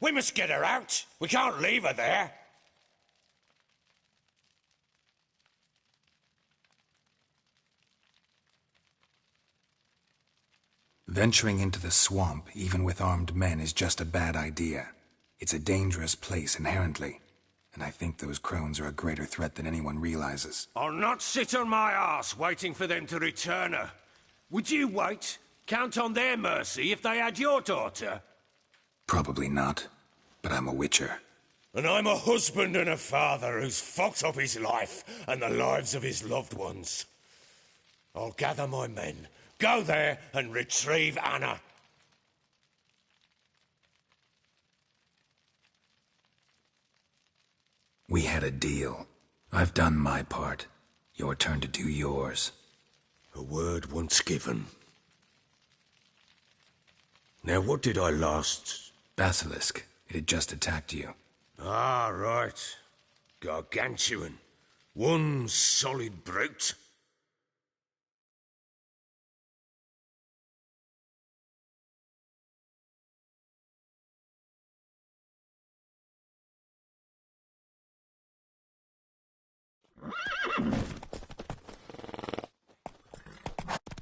We must get her out. We can't leave her there. Venturing into the swamp, even with armed men, is just a bad idea. It's a dangerous place inherently, and I think those crones are a greater threat than anyone realizes. I'll not sit on my arse waiting for them to return her. Would you wait? Count on their mercy if they had your daughter? Probably not, but I'm a witcher. And I'm a husband and a father who's fucked up his life and the lives of his loved ones. I'll gather my men, go there and retrieve Anna. We had a deal. I've done my part. Your turn to do yours. A word once given. Now what did I last... Basilisk. It had just attacked you. Ah, right. Gargantuan. One solid brute.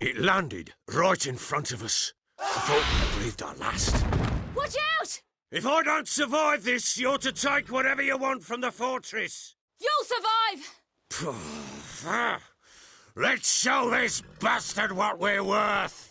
It landed right in front of us. I thought I breathed our last. Watch out! If I don't survive this, you're to take whatever you want from the fortress. You'll survive! Let's show this bastard what we're worth!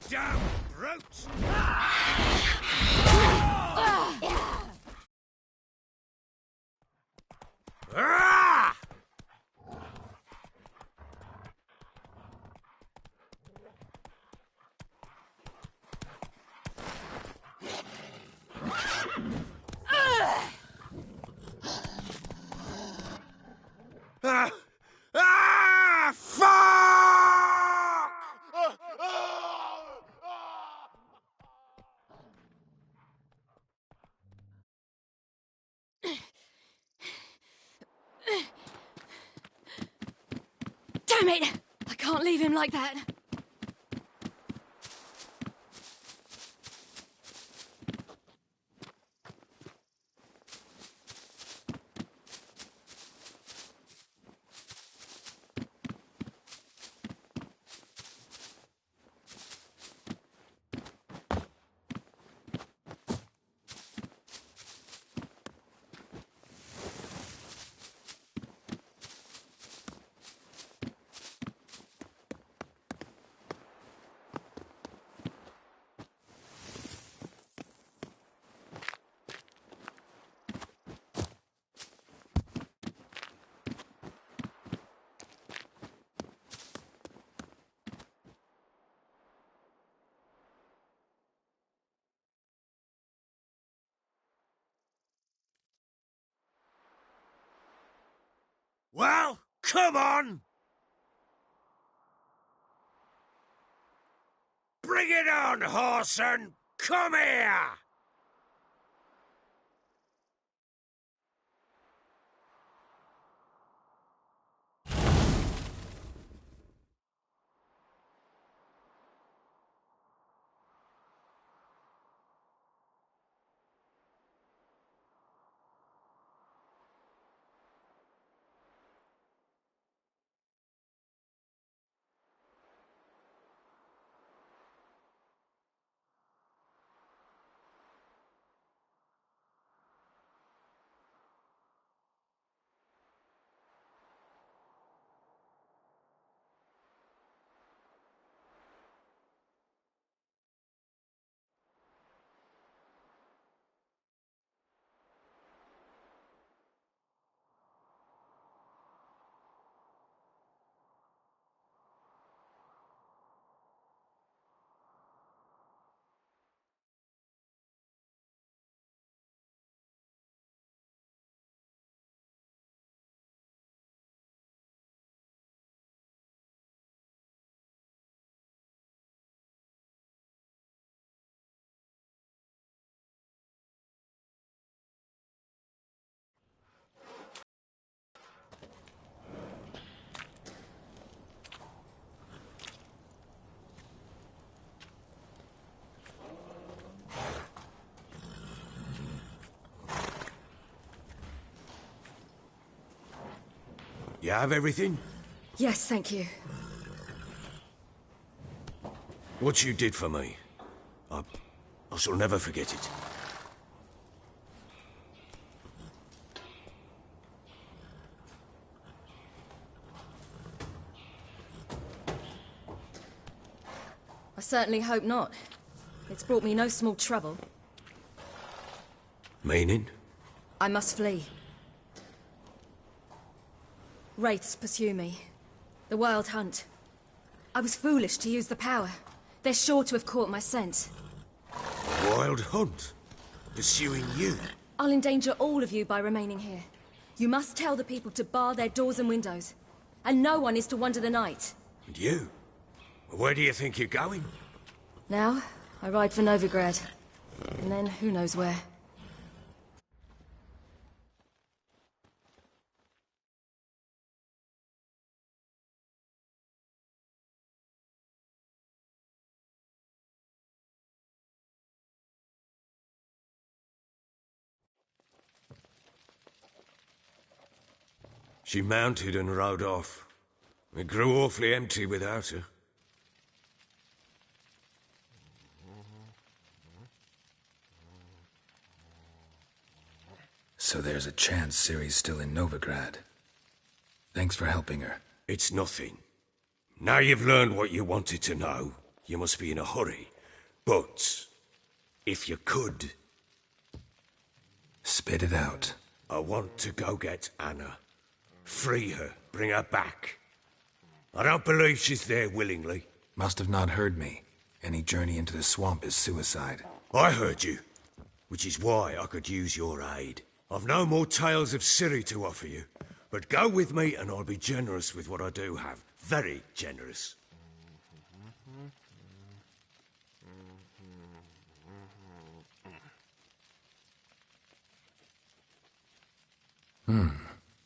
Down, brute! Damn it! I can't leave him like that. Well, come on! Bring it on, Whoreson! Come here! You have everything? Yes, thank you. What you did for me, I shall never forget it. I certainly hope not. It's brought me no small trouble. Meaning? I must flee. Wraiths pursue me. The Wild Hunt. I was foolish to use the power. They're sure to have caught my scent. Wild Hunt? Pursuing you? I'll endanger all of you by remaining here. You must tell the people to bar their doors and windows. And no one is to wander the night. And you? Where do you think you're going? Now, I ride for Novigrad. And then, who knows where. She mounted and rode off. It grew awfully empty without her. So there's a chance Ciri's still in Novigrad. Thanks for helping her. It's nothing. Now you've learned what you wanted to know, you must be in a hurry. But, if you could... Spit it out. I want to go get Anna. Free her, bring her back. I don't believe she's there willingly. Must have not heard me. Any journey into the swamp is suicide. I heard you, which is why I could use your aid. I've no more tales of Ciri to offer you, but go with me and I'll be generous with what I do have. Very generous.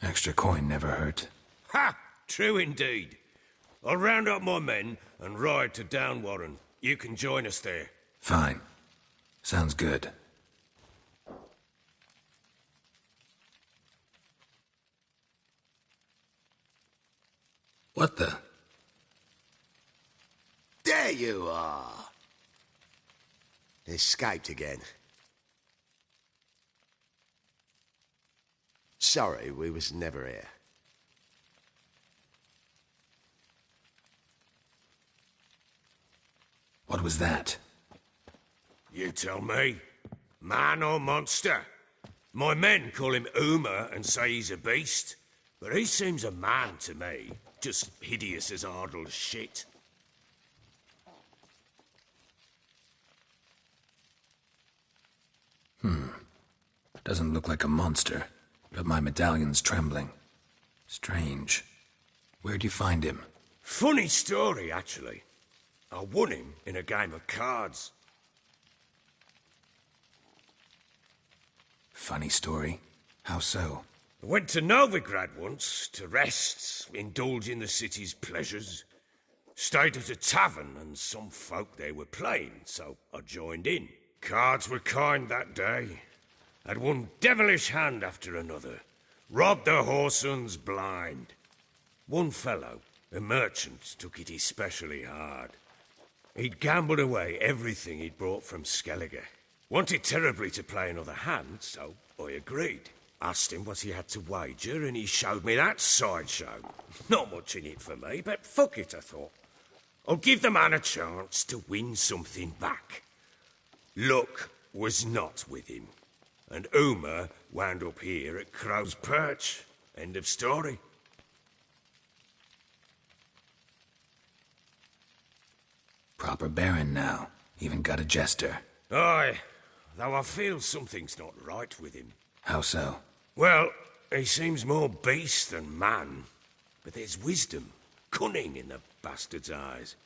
Extra coin never hurt. Ha! True indeed. I'll round up my men and ride to Downwarren. You can join us there. Fine. Sounds good. What the? There you are. Escaped again. Sorry, we was never here. What was that? You tell me. Man or monster? My men call him Uma and say he's a beast, but he seems a man to me. Just hideous as Ardle shit. Doesn't look like a monster, but my medallion's trembling. Strange. Where'd you find him? Funny story, actually. I won him in a game of cards. Funny story? How so? I went to Novigrad once to rest, indulge in the city's pleasures. Stayed at a tavern and some folk there were playing, so I joined in. Cards were kind that day. Had one devilish hand after another. Robbed the whoresons blind. One fellow, a merchant, took it especially hard. He'd gambled away everything he'd brought from Skellige. Wanted terribly to play another hand, so I agreed. Asked him what he had to wager, and he showed me that sideshow. Not much in it for me, but fuck it, I thought. I'll give the man a chance to win something back. Luck was not with him, and Uma wound up here at Crow's Perch. End of story. Proper baron now. Even got a jester. Aye, though I feel something's not right with him. How so? Well, he seems more beast than man. But there's wisdom, cunning in the bastard's eyes.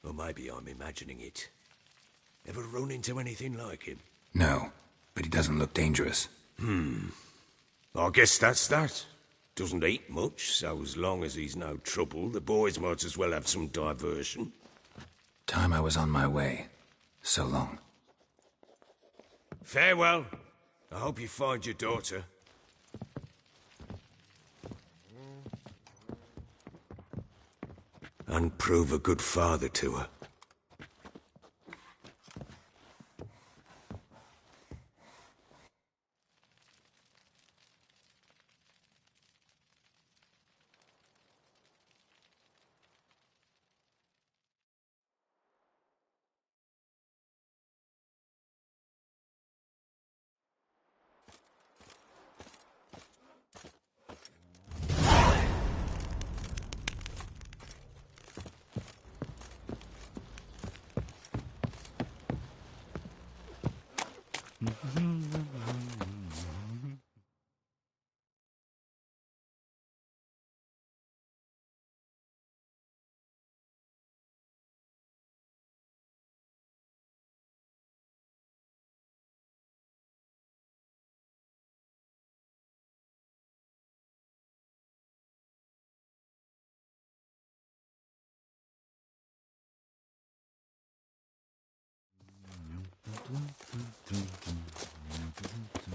Or maybe I'm imagining it. Ever run into anything like him? No, but he doesn't look dangerous. I guess that's that. Doesn't eat much, so as long as he's no trouble, the boys might as well have some diversion. Time I was on my way. So long. Farewell. I hope you find your daughter. And prove a good father to her.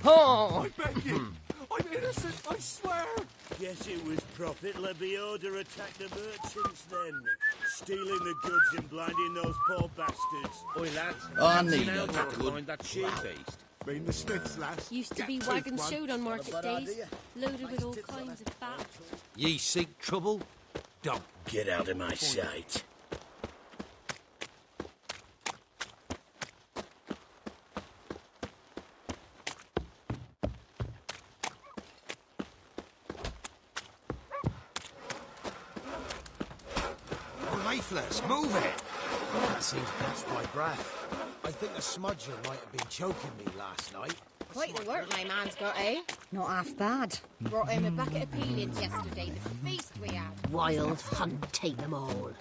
Oh! I beg you! I'm innocent, I swear. Guess it was profitless order attack the merchants then. Stealing the goods and blinding those poor bastards. Oi, lads. I need out a to good find that sheep-beast. Been the Smiths, lass. Used to be wagon showed on market days, loaded with all kinds of fat. Ye seek trouble? Don't get out of my sight. Lifeless, move it! That seems to catch my breath. I think a smudger might have been choking me last night. Quite the work my man's got, eh? Not half bad. Brought home a bucket of peelings yesterday, the feast we had. Wild hunt, take them all.